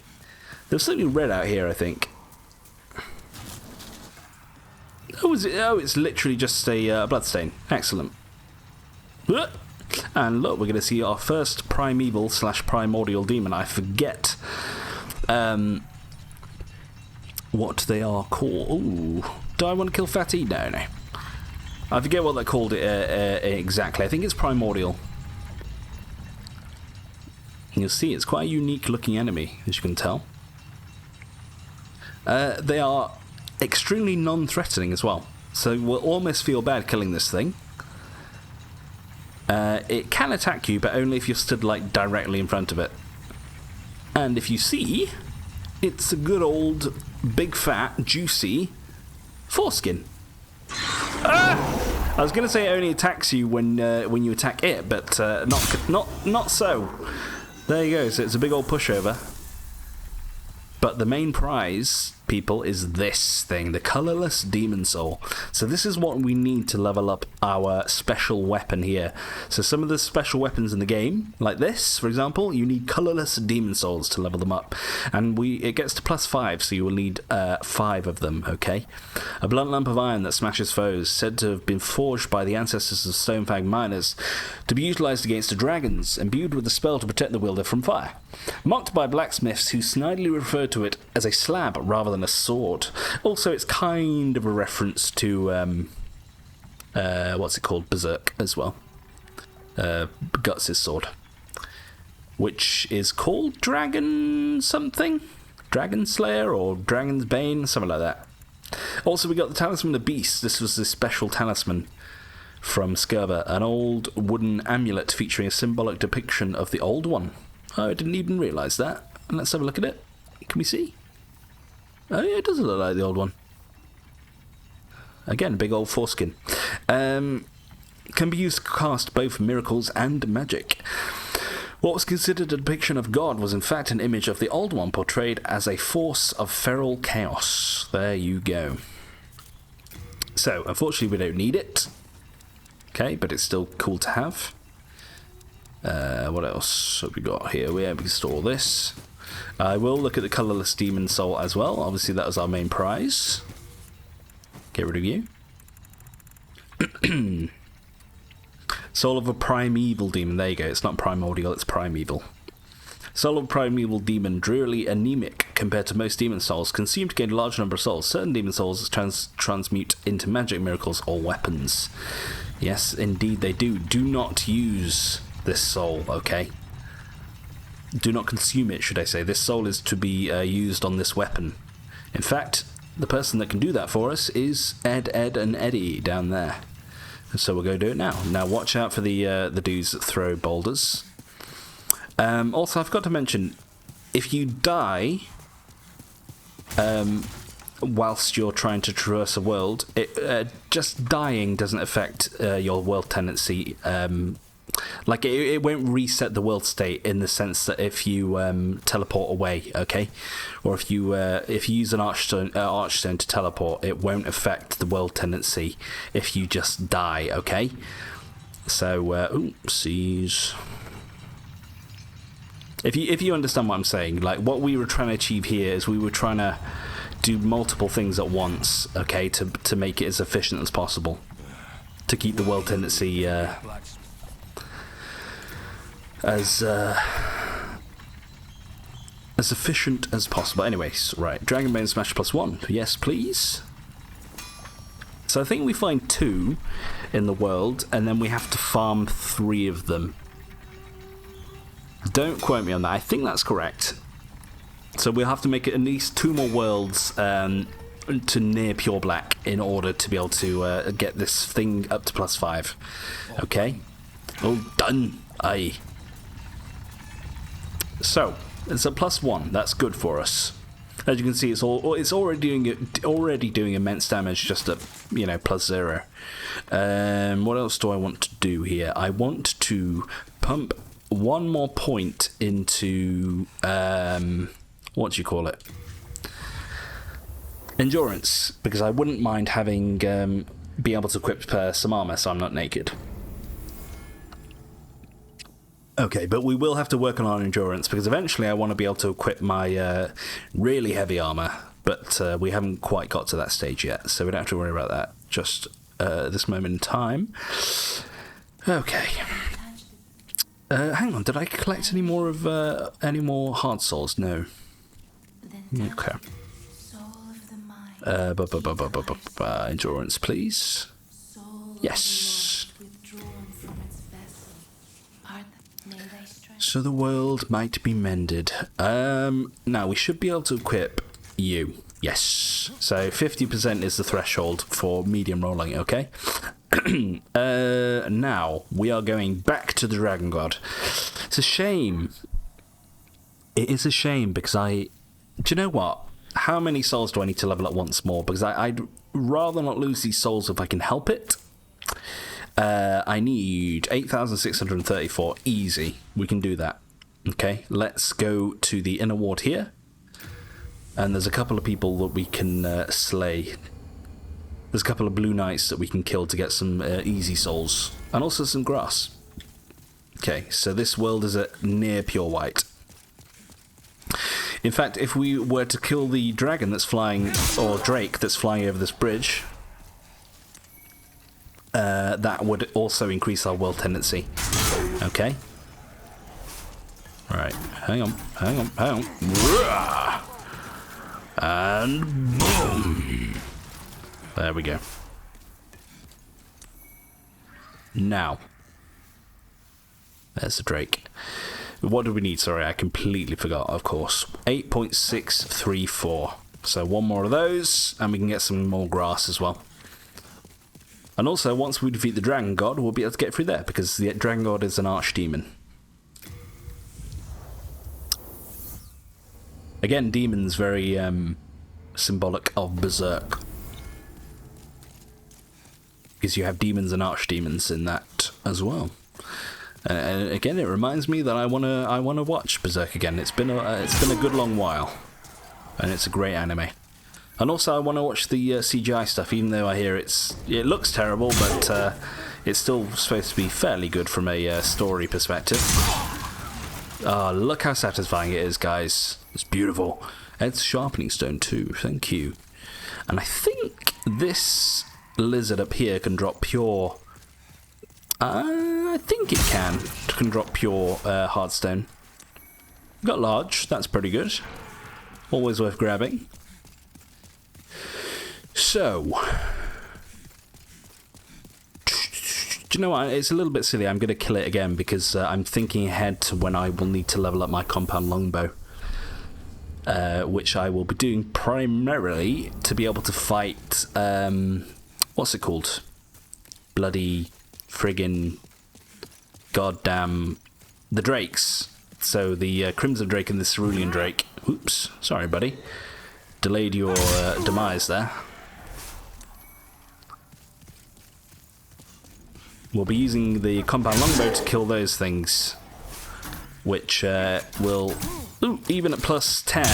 S1: There's something red out here, I think. Oh, it's literally just a bloodstain. Excellent. And look, we're going to see our first Primeval/Primordial Demon. I forget what they are called. Ooh. Do I want to kill Fatty? No. I forget what they called it exactly. I think it's Primordial. And you'll see it's quite a unique looking enemy, as you can tell. They are extremely non-threatening as well. So we'll almost feel bad killing this thing. It can attack you, but only if you're stood like directly in front of it. And if you see, it's a good old, big fat, juicy foreskin. I was going to say it only attacks you when you attack it, but not so. There you go. So it's a big old pushover. But the main prize, people, is this thing, the Colourless Demon Soul. So this is what we need to level up our special weapon here. So some of the special weapons in the game, like this, for example, you need Colourless Demon Souls to level them up. And it gets to +5, so you will need 5 of them, okay? A blunt lump of iron that smashes foes, said to have been forged by the ancestors of Stonefang miners, to be utilised against the dragons, imbued with a spell to protect the wielder from fire. Mocked by blacksmiths who snidely refer to it as a slab rather than a sword. Also, it's kind of a reference to what's it called, Berserk as well. Guts' sword, which is called Dragon something, Dragon Slayer or Dragon's Bane, something like that. Also, we got the Talisman of Beasts. This was the special talisman from Scirvir, an old wooden amulet featuring a symbolic depiction of the Old One. Oh, I didn't even realise that. Let's have a look at it. Can we see? Oh yeah, it does look like the Old One. Again, big old foreskin. Can be used to cast both miracles and magic. What was considered a depiction of God was in fact an image of the Old One portrayed as a force of feral chaos. There you go. So, unfortunately we don't need it. Okay, but it's still cool to have. What else have we got here? We can store this. I will look at the Colourless Demon Soul as well. Obviously that was our main prize. Get rid of you. Soul of a primeval demon. There you go. It's not primordial, it's primeval. Soul of a primeval demon, drearily anemic compared to most demon souls, consumed to gain a large number of souls. Certain demon souls transmute into magic, miracles, or weapons. Yes, indeed they do. Do not use this soul, okay? Do not consume it, should I say. This soul is to be used on this weapon. In fact, the person that can do that for us is Ed, and Eddie down there. So we'll go do it now. Now watch out for the dudes that throw boulders. Also, I forgot to mention, if you die whilst you're trying to traverse a world, just dying doesn't affect your world tendency. Like, it won't reset the world state in the sense that if you teleport away, okay? Or if you use an archstone to teleport, it won't affect the world tendency if you just die, okay? So, oopsies. If you understand what I'm saying, like, what we were trying to achieve here is we were trying to do multiple things at once, okay, to make it as efficient as possible, to keep the world tendency as efficient as possible. Anyways, right, Dragonbane Smash +1, yes please. So I think we find 2 in the world, and then we have to farm 3 of them. Don't quote me on that, I think that's correct. So we'll have to make it at least 2 more worlds to near pure black in order to be able to get this thing up to +5. Okay? All done. Aye. So, it's a +1. That's good for us. As you can see, it's already doing immense damage just at, you know, +0. What else do I want to do here? I want to pump 1 more point into what do you call it? Endurance, because I wouldn't mind having be able to equip some armor so I'm not naked. Okay, but we will have to work on our endurance, because eventually I want to be able to equip my really heavy armor, but we haven't quite got to that stage yet, so we don't have to worry about that just this moment in time. Okay. Hang on, did I collect any more heart souls? No. Okay. Endurance, please. Yes. So the world might be mended. Now we should be able to equip you. Yes. So 50% is the threshold for medium rolling, okay? Now we are going back to the Dragon God. It's a shame. It is a shame because do you know what? How many souls do I need to level up once more? Because I'd rather not lose these souls if I can help it. I need 8,634. Easy. We can do that. Okay, let's go to the inner ward here. And there's a couple of people that we can slay. There's a couple of blue knights that we can kill to get some easy souls. And also some grass. Okay, so this world is at near pure white. In fact, if we were to kill the dragon that's flying, or drake that's flying over this bridge, that would also increase our world tendency. Okay? Alright, hang on. And boom! There we go. Now. There's the drake. What do we need? Sorry, I completely forgot, of course. 8.634. So 1 more of those, and we can get some more grass as well. And also, once we defeat the Dragon God, we'll be able to get through there, because the Dragon God is an archdemon. Again, demons very symbolic of Berserk. Because you have demons and archdemons in that as well. And again, it reminds me that I wanna watch Berserk again. It's been a good long while, and it's a great anime. And also, I want to watch the CGI stuff, even though I hear it looks terrible, but it's still supposed to be fairly good from a story perspective. Oh, look how satisfying it is, guys! It's beautiful. It's sharpening stone too. Thank you. And I think this lizard up here can drop pure... I think it can drop pure hardstone. Got large, that's pretty good. Always worth grabbing. So... do you know what? It's a little bit silly. I'm going to kill it again because I'm thinking ahead to when I will need to level up my compound longbow. Which I will be doing primarily to be able to fight... what's it called? Bloody friggin... goddamn... the drakes. So the Crimson Drake and the Cerulean Drake. Oops, sorry buddy. Delayed your demise there. We'll be using the compound longbow to kill those things. Which will... ooh, even at plus 10,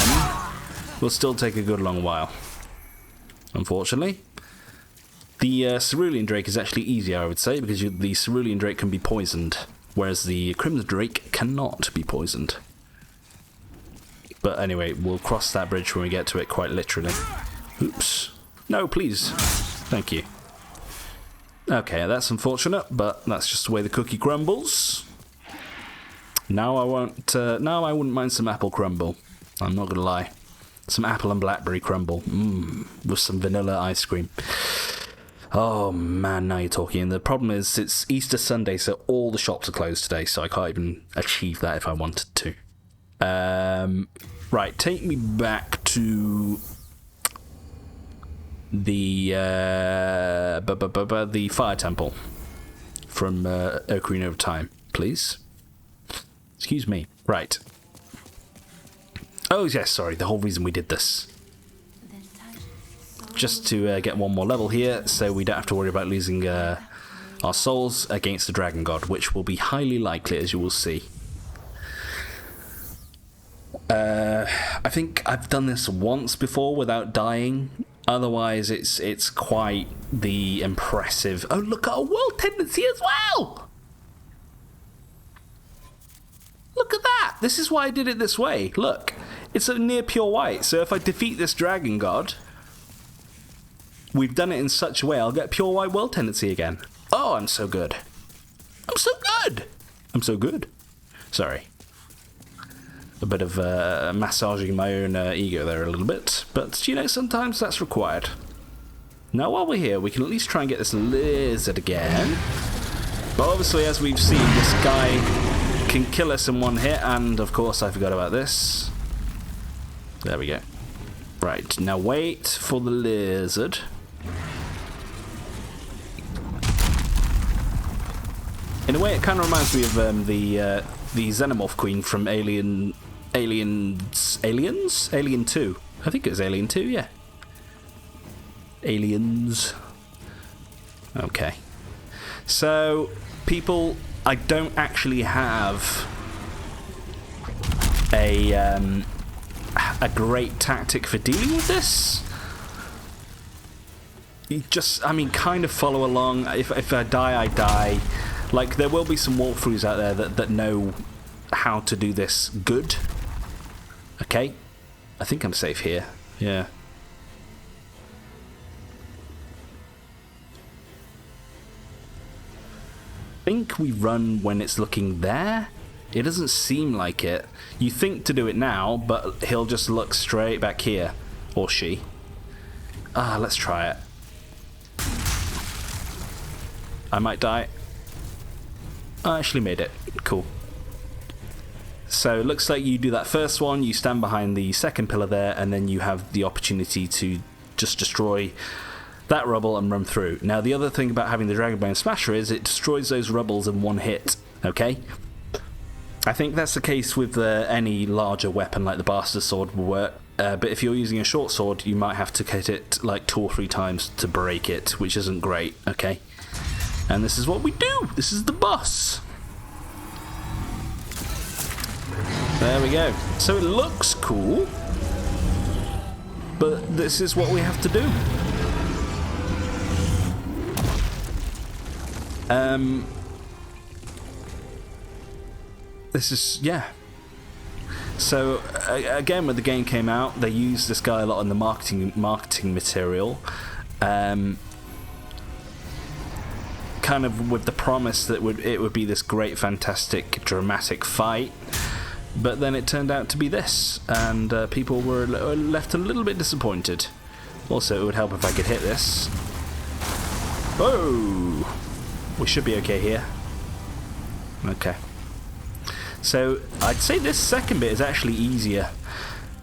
S1: will still take a good long while. Unfortunately. The Cerulean Drake is actually easier, I would say, because the Cerulean Drake can be poisoned. Whereas the Crimson Drake cannot be poisoned. But anyway, we'll cross that bridge when we get to it, quite literally. Oops. No, please. Thank you. Okay, that's unfortunate, but that's just the way the cookie crumbles. Now I won't. Now I wouldn't mind some apple crumble. I'm not gonna lie. Some apple and blackberry crumble. With some vanilla ice cream. Oh man, now you're talking. And the problem is, it's Easter Sunday, so all the shops are closed today, so I can't even achieve that if I wanted to. Right, take me back to the Fire Temple from Ocarina of Time, please. Excuse me. Right. Oh yes, sorry. The whole reason we did this. Just to get one more level here, so we don't have to worry about losing our souls against the Dragon God, which will be highly likely, as you will see. I think I've done this once before without dying. Otherwise, it's quite the impressive... oh, look at our world tendency as well! Look at that! This is why I did it this way. Look, it's a near pure white, so if I defeat this Dragon God... we've done it in such a way, I'll get pure white world tendency again. Oh, I'm so good. I'm so good. I'm so good. Sorry. A bit of massaging my own ego there a little bit. But, you know, sometimes that's required. Now, while we're here, we can at least try and get this lizard again. But obviously, as we've seen, this guy can kill us in one hit. And, of course, I forgot about this. There we go. Right, now wait for the lizard. In a way, it kind of reminds me of the Xenomorph Queen from Alien 2. I think it was Alien 2, yeah. Aliens. Okay. So, people, I don't actually have a great tactic for dealing with this. You just, I mean, kind of follow along. If I die, I die. Like, there will be some walkthroughs out there that know how to do this good. Okay. I think I'm safe here. Yeah. I think we run when it's looking there. It doesn't seem like it. You think to do it now, but he'll just look straight back here. Or she. Let's try it. I might die. I actually made it. Cool. So it looks like you do that first one, you stand behind the second pillar there, and then you have the opportunity to just destroy that rubble and run through. Now the other thing about having the Dragonbone Smasher is it destroys those rubbles in one hit. Okay? I think that's the case with any larger weapon like the Bastard Sword will work. But if you're using a short sword, you might have to hit it like 2 or 3 times to break it, which isn't great, okay? And this is what we do! This is the boss! There we go. So it looks cool, but this is what we have to do. This is, yeah. So, again, when the game came out, they used this guy a lot in the marketing material. kind of with the promise that it would be this great, fantastic, dramatic fight. But then it turned out to be this, and people were left a little bit disappointed. Also, it would help if I could hit this. Whoa! We should be okay here. Okay. So, I'd say this second bit is actually easier.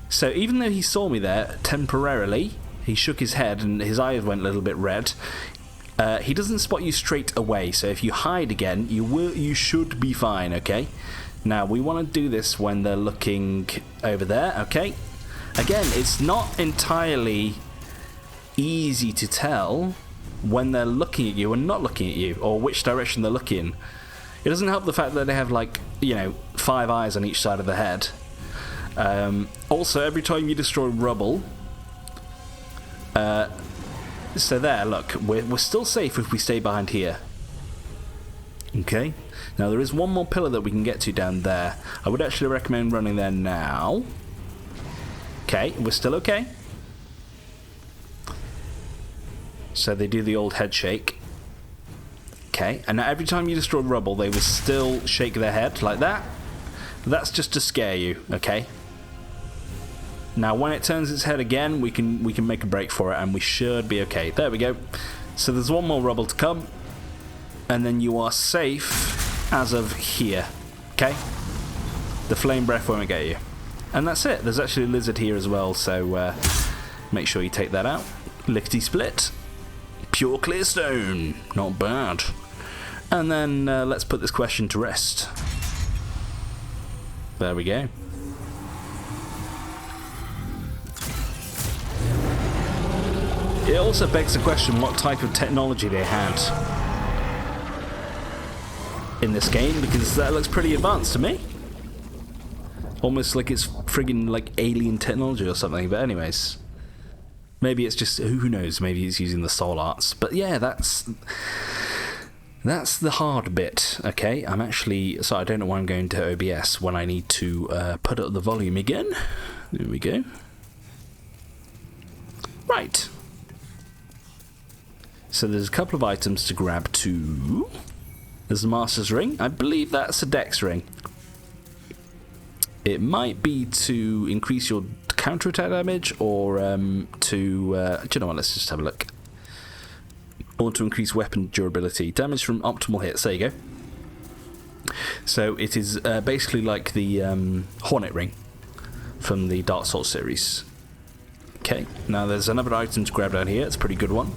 S1: So, even though he saw me there temporarily, he shook his head and his eyes went a little bit red. He doesn't spot you straight away, so if you hide again, you should be fine, okay? Now, we want to do this when they're looking over there, okay? Again, it's not entirely easy to tell when they're looking at you and not looking at you, or which direction they're looking. It doesn't help the fact that they have, like, 5 eyes on each side of the head. Also, every time you destroy rubble... so there, look, we're still safe if we stay behind here. Okay? Now, there is one more pillar that we can get to down there. I would actually recommend running there now. Okay, we're still okay. So they do the old head shake. Okay, and now every time you destroy rubble, they will still shake their head like that. That's just to scare you, okay? Now, when it turns its head again, we can make a break for it, and we should be okay. There we go. So there's one more rubble to come, and then you are safe as of here, okay? The flame breath won't get you. And that's it. There's actually a lizard here as well, so make sure you take that out. Lickety split. Pure clear stone. Not bad. And then let's put this question to rest. There we go. It also begs the question what type of technology they had in this game, because that looks pretty advanced to me. Almost like it's friggin' like alien technology or something, but anyways. Maybe it's just, who knows, maybe it's using the soul arts. But yeah, that's the hard bit, okay? I'm actually, so I don't know why I'm going to OBS when I need to put up the volume again. There we go. Right. So there's a couple of items to grab too. There's the Master's Ring. I believe that's a Dex Ring. It might be to increase your counterattack damage, or do you know what, let's just have a look. Or to increase weapon durability. Damage from optimal hits, there you go. So it is basically like the Hornet Ring from the Dark Souls series. Okay, now there's another item to grab down here, it's a pretty good one.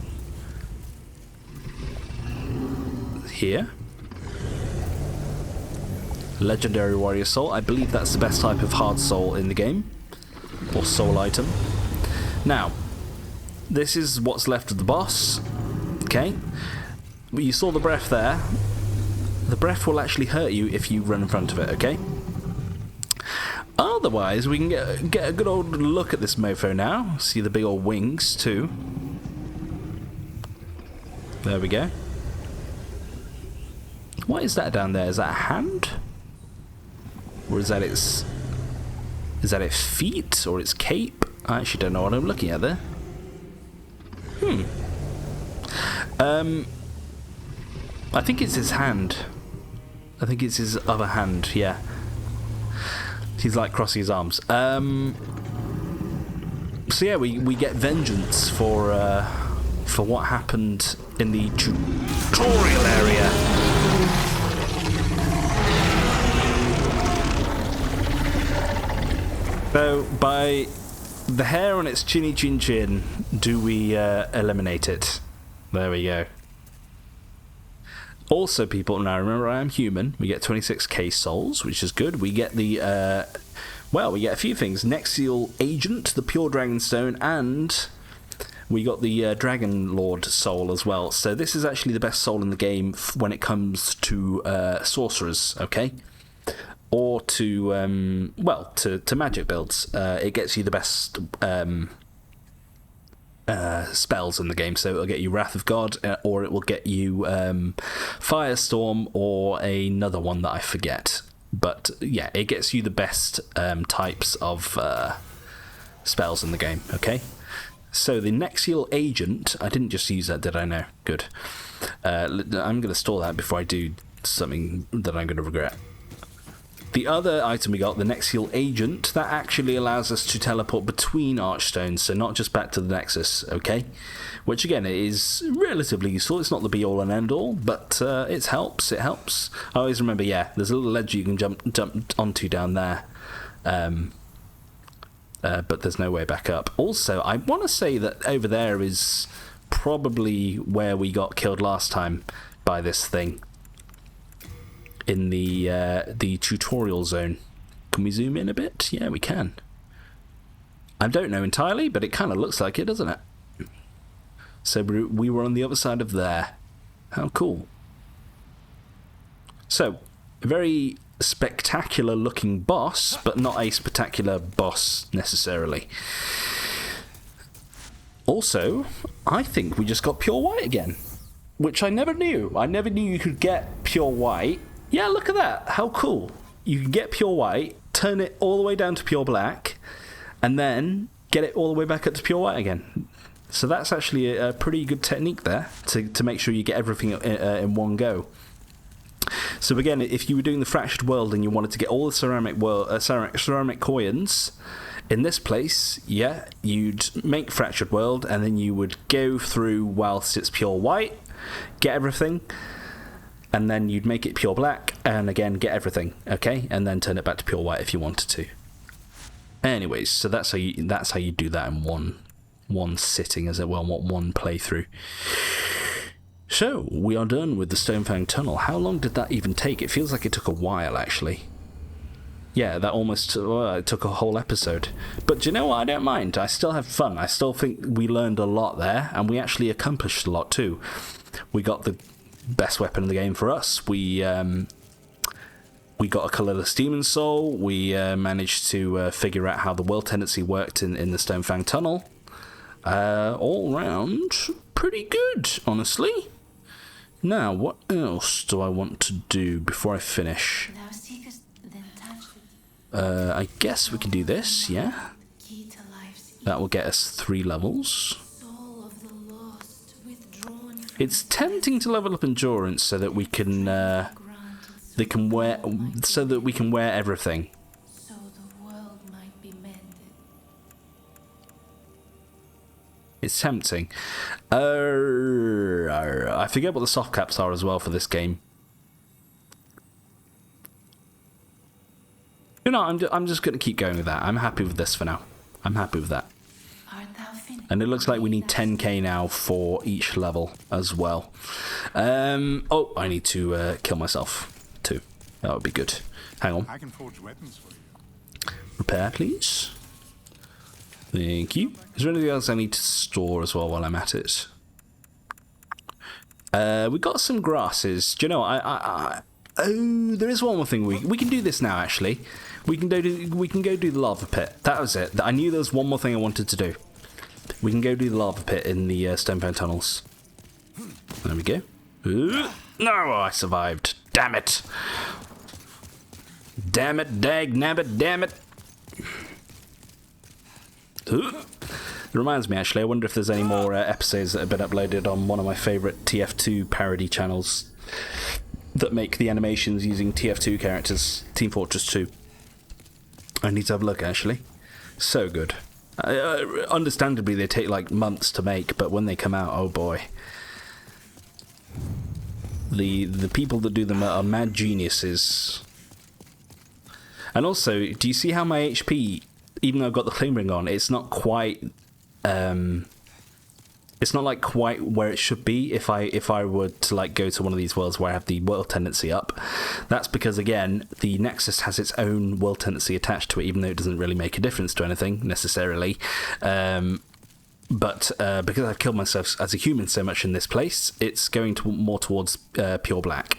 S1: Here. Legendary Warrior Soul. I believe that's the best type of hard soul in the game, or soul item. Now, this is what's left of the boss. Okay, you saw the breath there. The breath will actually hurt you if you run in front of it. Okay. Otherwise, we can get a good old look at this mofo now. See the big old wings too. There we go. What is that down there? Is that a hand? Or is that its feet or its cape? I actually don't know what I'm looking at there. I think it's his hand. I think it's his other hand, yeah. He's like crossing his arms. So yeah, we get vengeance for what happened in the tutorial area. So, by the hair on its chinny chin chin, do we eliminate it? There we go. Also, people, now remember I am human. We get 26k souls, which is good. We get the, we get a few things. Nexial Agent, the Pure Dragon Stone, and we got the Dragon Lord soul as well. So this is actually the best soul in the game when it comes to sorcerers, okay? Or to, to magic builds. It gets you the best spells in the game. So it'll get you Wrath of God, or it will get you Firestorm, or another one that I forget. But yeah, it gets you the best types of spells in the game, okay? So the Nexial agent, I didn't just use that, did I? No. Good. I'm going to store that before I do something that I'm going to regret. The other item we got, the Nexial agent, that actually allows us to teleport between Archstones, so not just back to the Nexus, okay? Which again is relatively useful. It's not the be all and end all, but it helps. It helps. I always remember, yeah, there's a little ledge you can jump onto down there, but there's no way back up. Also, I want to say that over there is probably where we got killed last time by this thing. In the tutorial zone. Can we zoom in a bit? Yeah, we can. I don't know entirely, but it kind of looks like it, doesn't it? So we were on the other side of there. How cool. So, a very spectacular looking boss, but not a spectacular boss necessarily. Also, I think we just got pure white again, which I never knew. I never knew you could get pure white. Yeah, look at that. How cool. You can get pure white, turn it all the way down to pure black, and then get it all the way back up to pure white again. So that's actually a pretty good technique there to make sure you get everything in one go. So again, if you were doing the Fractured World and you wanted to get all the ceramic coins in this place, yeah, you'd make Fractured World and then you would go through whilst it's pure white, get everything, and then you'd make it pure black, and again, get everything, okay? And then turn it back to pure white if you wanted to. Anyways, so that's how you do that in one sitting, as it were, one playthrough. So, we are done with the Stonefang Tunnel. How long did that even take? It feels like it took a while, actually. Yeah, that almost it took a whole episode. But do you know what? I don't mind. I still have fun. I still think we learned a lot there, and we actually accomplished a lot too. We got the best weapon in the game for us. We got a colourless demon soul. We managed to figure out how the world tendency worked in the Stonefang Tunnel. All round, pretty good, honestly. Now, what else do I want to do before I finish? I guess we can do this, yeah? That will get us 3 levels. It's tempting to level up endurance so that we can wear everything.
S3: So the world might be mended.
S1: It's tempting. I forget what the soft caps are as well for this game. You know, I'm just going to keep going with that. I'm happy with this for now. I'm happy with that. And it looks like we need 10k now for each level as well. Oh, I need to kill myself too. That would be good. Hang on.
S4: I can forge weapons for you.
S1: Repair, please. Thank you. Is there anything else I need to store as well while I'm at it? We got some grasses. Do you know? Oh, there is one more thing we can do this now. Actually, we can go do the lava pit. That was it. I knew there was one more thing I wanted to do. We can go do the lava pit in the Stonefang tunnels. There we go. No, I survived. Damn it. Damn it, dag nabbit, damn it. It reminds me, actually, I wonder if there's any more episodes that have been uploaded on one of my favourite TF2 parody channels that make the animations using TF2 characters, Team Fortress 2. I need to have a look, actually. So good. Understandably, they take like months to make, but when they come out, oh boy. The people that do them are mad geniuses. And also, do you see how my HP, even though I've got the flame ring on, it's not quite it's not like quite where it should be if I were to like go to one of these worlds where I have the world tendency up. That's because, again, the Nexus has its own world tendency attached to it, even though it doesn't really make a difference to anything necessarily. But because I've killed myself as a human so much in this place, it's going more towards pure black.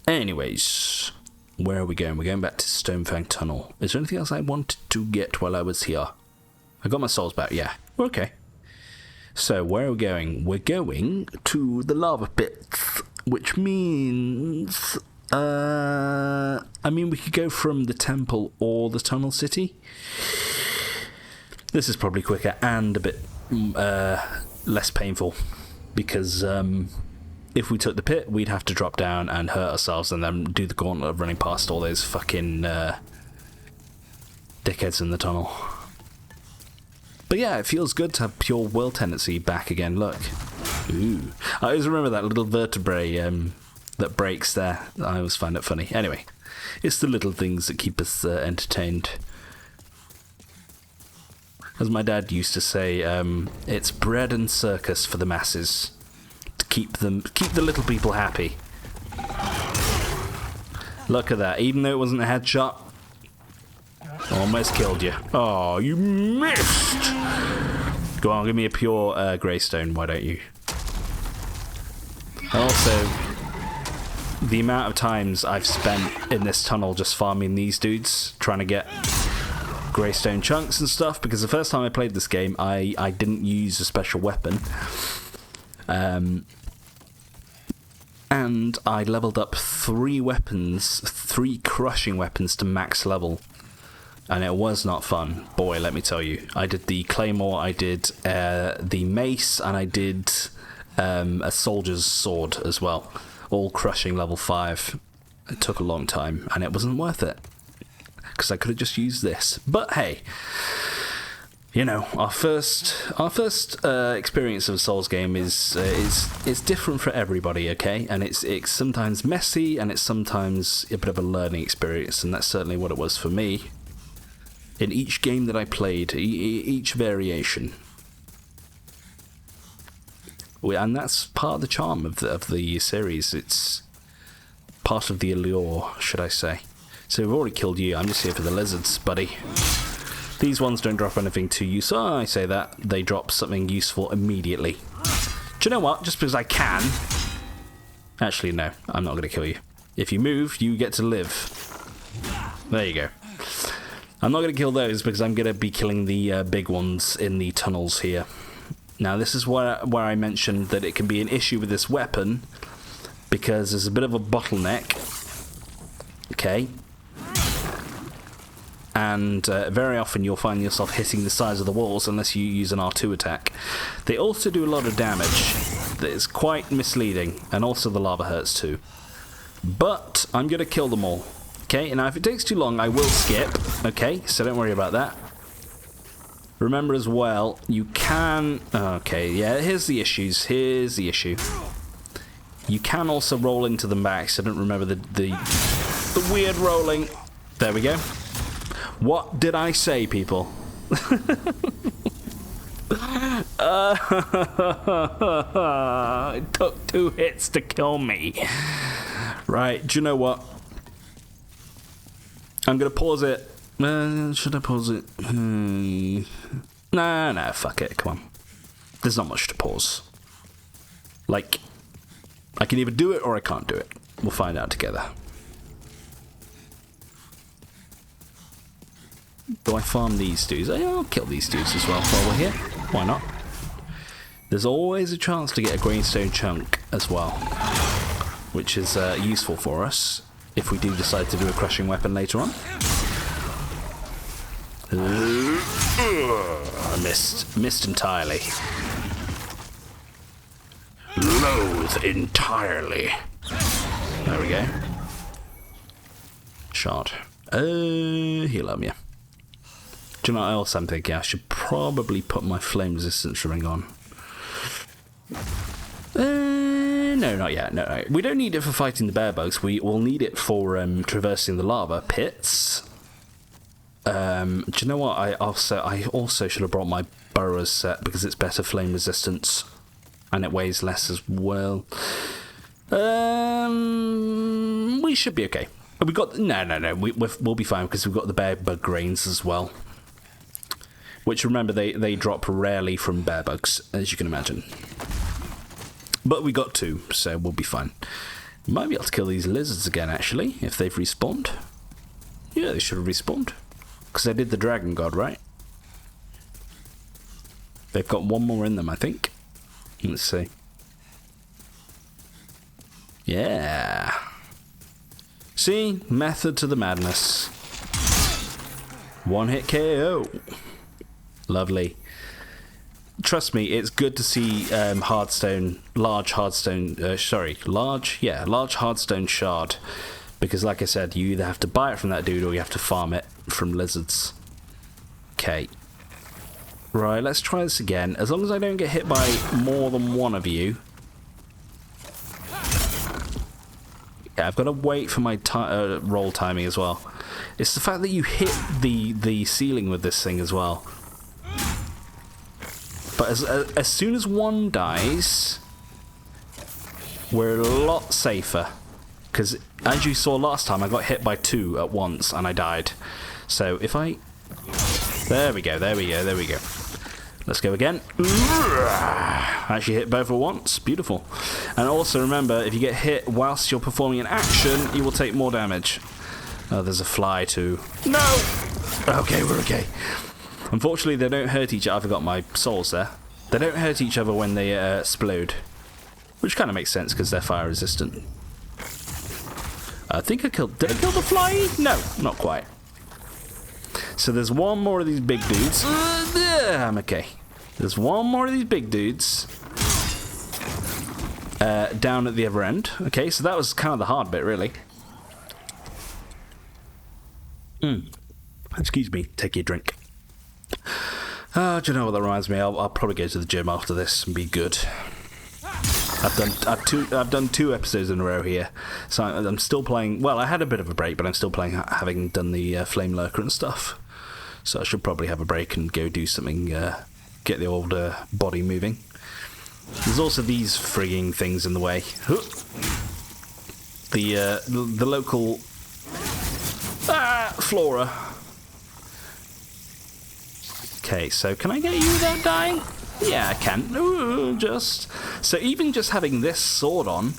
S1: Anyways, where are we going? We're going back to Stonefang Tunnel. Is there anything else I wanted to get while I was here? I got my souls back, yeah. Okay. So, where are we going? We're going to the lava pits, which means... I mean, we could go from the temple or the tunnel city. This is probably quicker and a bit less painful, because if we took the pit, we'd have to drop down and hurt ourselves and then do the gauntlet of running past all those fucking dickheads in the tunnel. But yeah, it feels good to have pure will tendency back again. Look. Ooh. I always remember that little vertebrae that breaks there. I always find it funny. Anyway, it's the little things that keep us entertained. As my dad used to say, it's bread and circus for the masses. To keep the little people happy. Look at that. Even though it wasn't a headshot, almost killed you. Oh, you missed! Go on, give me a pure greystone, why don't you? Also, the amount of times I've spent in this tunnel just farming these dudes, trying to get greystone chunks and stuff, because the first time I played this game, I didn't use a special weapon. And I leveled up 3 weapons, 3 crushing weapons to max level. And it was not fun. Boy, let me tell you. I did the claymore, I did the mace, and I did a soldier's sword as well. All crushing level 5. It took a long time, and it wasn't worth it. Because I could have just used this. But hey, you know, our first experience of a Souls game is different for everybody, okay? And it's sometimes messy, and it's sometimes a bit of a learning experience, and that's certainly what it was for me. In each game that I played, each variation. And that's part of the charm of the series. It's part of the allure, should I say. So we've already killed you. I'm just here for the lizards, buddy. These ones don't drop anything to you, so I say that. They drop something useful immediately. Do you know what? Just because I can... Actually, no. I'm not going to kill you. If you move, you get to live. There you go. I'm not going to kill those because I'm going to be killing the big ones in the tunnels here. Now, this is where I mentioned that it can be an issue with this weapon because there's a bit of a bottleneck. Okay. And very often you'll find yourself hitting the sides of the walls unless you use an R2 attack. They also do a lot of damage. That is quite misleading. And also the lava hurts too. But I'm going to kill them all. Okay, and now if it takes too long, I will skip. Okay, so don't worry about that. Remember as well, you can... Okay, yeah, here's the issues. Here's the issue. You can also roll into them by accident. Remember the weird rolling. There we go. What did I say, people? It took 2 hits to kill me. Right, do you know what? I'm going to pause it. Should I pause it? Nah, fuck it. Come on. There's not much to pause. Like, I can either do it or I can't do it. We'll find out together. Do I farm these dudes? I'll kill these dudes as well while we're here. Why not? There's always a chance to get a greenstone chunk as well, which is useful for us if we do decide to do a crushing weapon later on. I missed entirely. Loathe entirely. There we go. Shot. Heal up, yeah. Do you know what else I'm thinking? I should probably put my flame resistance ring on. No, not yet. No. We don't need it for fighting the bear bugs. We will need it for traversing the lava pits. Do you know what? I also should have brought my burrows set because it's better flame resistance and it weighs less as well. We should be okay. We got no. We'll be fine because we've got the bear bug grains as well. Which remember they drop rarely from bear bugs, as you can imagine. But we got 2, so we'll be fine. We might be able to kill these lizards again, actually, if they've respawned. Yeah, they should have respawned. Because I did the dragon god, right? They've got 1 more in them, I think. Let's see. Yeah. See? Method to the madness. 1 hit KO. Lovely. trust me, it's good to see large hardstone shard, because like I said, you either have to buy it from that dude or you have to farm it from lizards. Okay. Right, let's try this again. As long as I don't get hit by more than one of you. Yeah, I've got to wait for my roll timing as well. It's the fact that you hit the ceiling with this thing as well. But as soon as one dies, we're a lot safer. Because as you saw last time, I got hit by 2 at once and I died. So if I... There we go. Let's go again. Actually hit both at once. Beautiful. And also remember, if you get hit whilst you're performing an action, you will take more damage. Oh, there's a fly too. No! Okay, we're okay. Unfortunately, they don't hurt each other. I forgot my souls there. They don't hurt each other when they explode. Which kind of makes sense because they're fire resistant. I think I killed... Did I kill the fly? No, not quite. So there's one more of these big dudes. I'm okay. There's one more of these big dudes down at the other end. Okay, so that was kind of the hard bit, really. Excuse me. Take your drink. Do you know what that reminds me? I'll probably go to the gym after this and be good. I've done 2 episodes in a row here, so I'm still playing. Well, I had a bit of a break, but I'm still playing, having done the flame lurker and stuff. So I should probably have a break and go do something, get the old body moving. There's also these frigging things in the way. The local flora. Okay, so can I get you without dying? Yeah, I can. Ooh, so even just having this sword on,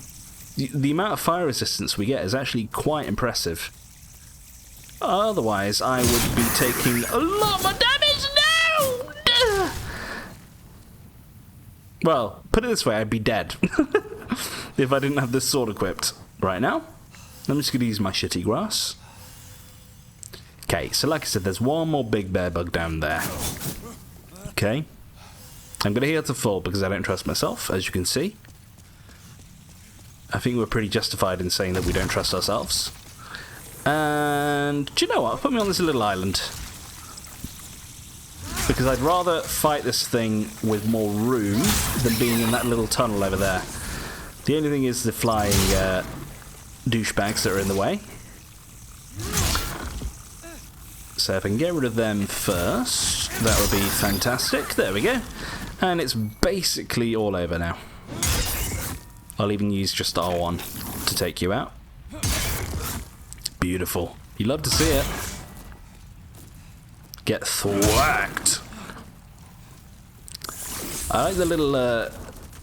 S1: the amount of fire resistance we get is actually quite impressive. Otherwise, I would be taking a lot more damage now! Well, put it this way, I'd be dead if I didn't have this sword equipped. Right now, I'm just going to use my shitty grass. Okay, so like I said, there's one more big bear bug down there. Okay. I'm going to heal to full because I don't trust myself, as you can see. I think we're pretty justified in saying that we don't trust ourselves. And do you know what? Put me on this little island. Because I'd rather fight this thing with more room than being in that little tunnel over there. The only thing is the flying douchebags that are in the way. So if I can get rid of them first, that would be fantastic. There we go. And it's basically all over now. I'll even use just R1 to take you out. Beautiful. You love to see it. Get thwacked. I like the little,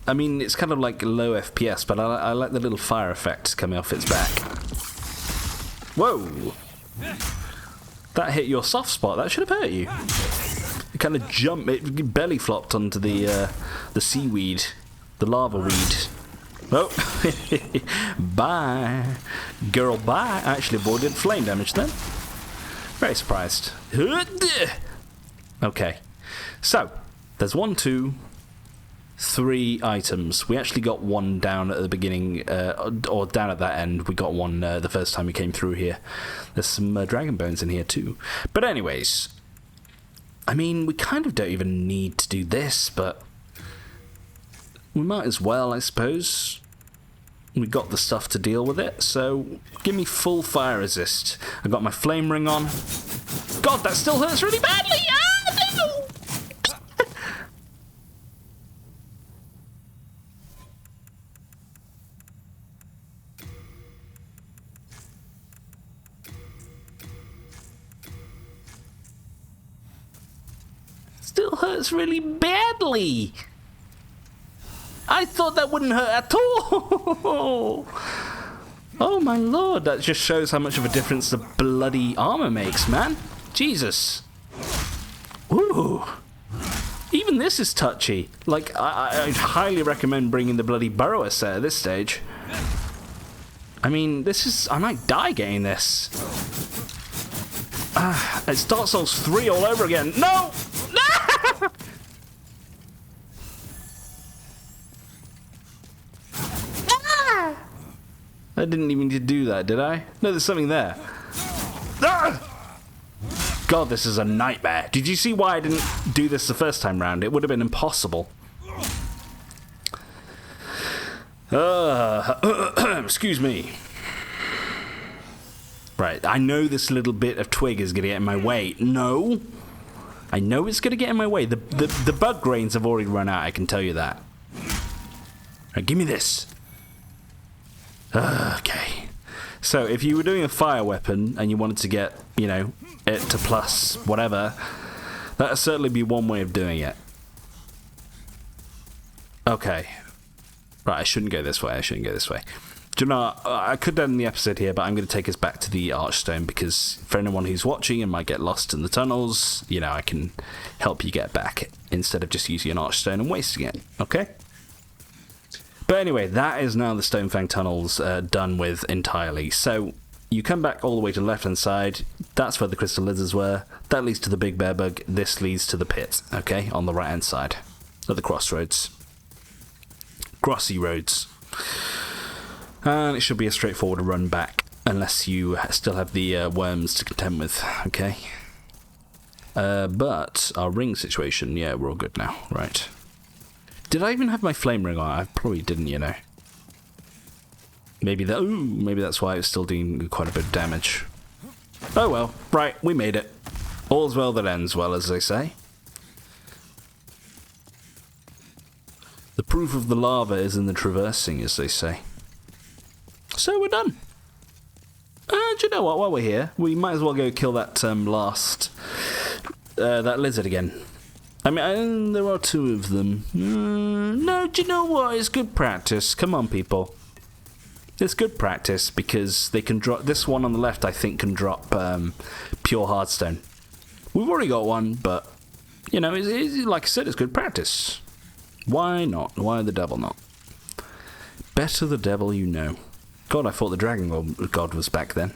S1: I mean, it's kind of like low FPS, but I like the little fire effect coming off its back. Whoa! That hit your soft spot. That should have hurt you. It kind of jumped. It belly flopped onto the seaweed, the lava weed. Oh, bye, girl. Bye. I actually avoided flame damage then. Very surprised. Okay, so there's 1, 2, 3 items. We actually got one down at the beginning, or down at that end. We got one the first time we came through here. There's some dragon bones in here too. But anyways, I mean, we kind of don't even need to do this, but we might as well, I suppose. We got the stuff to deal with it, so give me full fire resist. I got my flame ring on. God, that still hurts really badly! Ah, no! Still hurts really badly. I thought that wouldn't hurt at all. Oh my lord, that just shows how much of a difference the bloody armor makes, man. Jesus. Ooh. Even this is touchy. Like, I'd highly recommend bringing the bloody burrower set at this stage. I mean, this is... I might die getting this. It's Dark Souls 3 all over again. No! No! I didn't even need to do that, did I? No, there's something there. Ah! God, this is a nightmare. Did you see why I didn't do this the first time round? It would have been impossible. Excuse me. Right, I know this little bit of twig is going to get in my way. No. I know it's going to get in my way. The bug grains have already run out, I can tell you that. Right, give me this. Okay. So, if you were doing a fire weapon and you wanted to get, you know, it to plus whatever, that would certainly be one way of doing it. Okay. Right, I shouldn't go this way. Do you know what? I could end the episode here, but I'm going to take us back to the Archstone because for anyone who's watching and might get lost in the tunnels, you know, I can help you get back instead of just using an Archstone and wasting it. Okay? But anyway, that is now the Stonefang tunnels done with entirely. So you come back all the way to the left-hand side. That's where the crystal lizards were. That leads to the big bear bug. This leads to the pit, okay, on the right-hand side at the crossroads. Grassy roads. And it should be a straightforward run back, unless you still have the worms to contend with, okay? But our ring situation, yeah, we're all good now, right. Did I even have my flame ring on? I probably didn't, you know. Maybe that's why it's still doing quite a bit of damage. Oh well, right, we made it. All's well that ends well, as they say. The proof of the lava is in the traversing, as they say. So we're done. Do you know what? While we're here, we might as well go kill that that lizard again. I mean, there are two of them. No, do you know what? It's good practice. Come on, people. It's good practice because they can drop. This one on the left, I think, can drop pure hardstone. We've already got one, but you know, like I said, it's good practice. Why not? Why the devil not? Better the devil you know. God, I thought the dragon god was back then.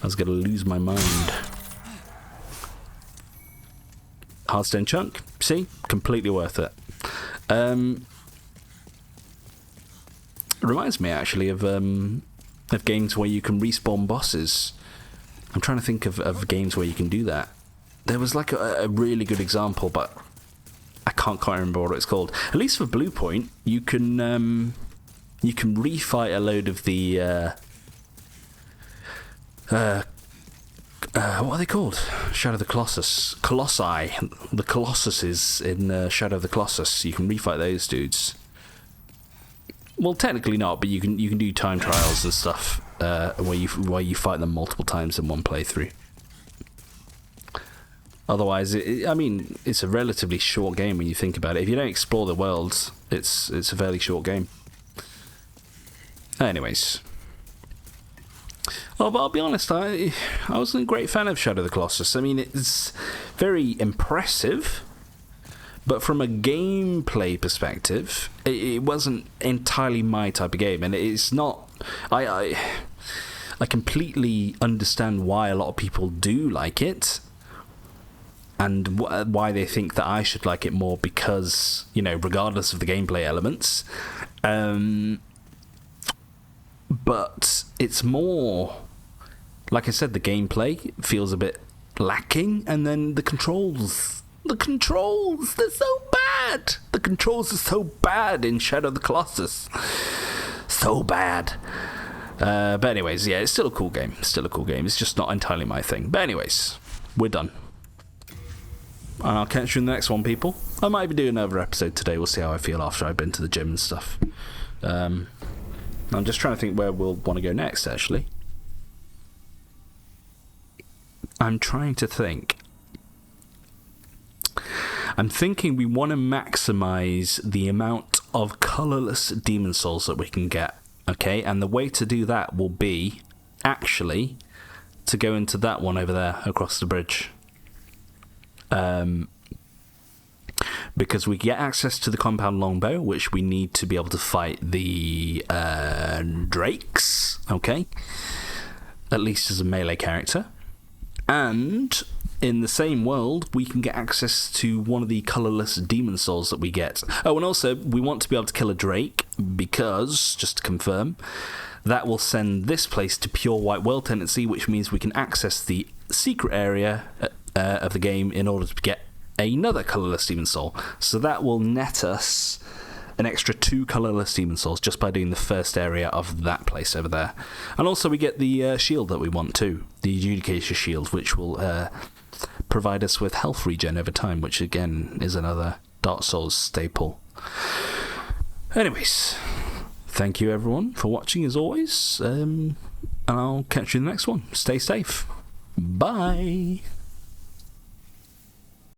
S1: I was going to lose my mind. Hardstone chunk, see? Completely worth it. Reminds me, actually, of games where you can respawn bosses. I'm trying to think of games where you can do that. There was like a really good example, but I can't quite remember what it's called. At least for Blue Point, you can refight a load of the what are they called? Shadow of the Colossus. Colossi. The Colossuses in Shadow of the Colossus. You can refight those dudes. Well, technically not, but you can do time trials and stuff where you fight them multiple times in one playthrough. Otherwise, I mean, it's a relatively short game when you think about it. If you don't explore the world, it's a fairly short game. Anyways. Oh, but I'll be honest, I wasn't a great fan of Shadow of the Colossus. I mean, it's very impressive, but from a gameplay perspective, it wasn't entirely my type of game, and it's not. I completely understand why a lot of people do like it, and why they think that I should like it more because, you know, regardless of the gameplay elements. But it's more, like I said, the gameplay feels a bit lacking, and then the controls, they're so bad. The controls are so bad in Shadow of the Colossus. So bad. But anyways, yeah, it's still a cool game. It's just not entirely my thing. But anyways, we're done. And I'll catch you in the next one, people. I might even do another episode today. We'll see how I feel after I've been to the gym and stuff. I'm just trying to think where we'll want to go next, actually. I'm trying to think. I'm thinking we want to maximize the amount of colorless demon souls that we can get. Okay, and the way to do that will be, actually, to go into that one over there across the bridge. Because we get access to the compound longbow, which we need to be able to fight the drakes, okay? At least as a melee character. And in the same world, we can get access to one of the colourless demon souls that we get. Oh, and also, we want to be able to kill a drake, because, just to confirm, that will send this place to pure white world tendency, which means we can access the secret area of the game in order to get another colourless Demon Soul. So that will net us an extra 2 colourless Demon Souls just by doing the first area of that place over there. And also we get the shield that we want too, the Adjudicator Shield, which will provide us with health regen over time, which again is another Dark Souls staple. Anyways, thank you everyone for watching as always, and I'll catch you in the next one. Stay safe. Bye.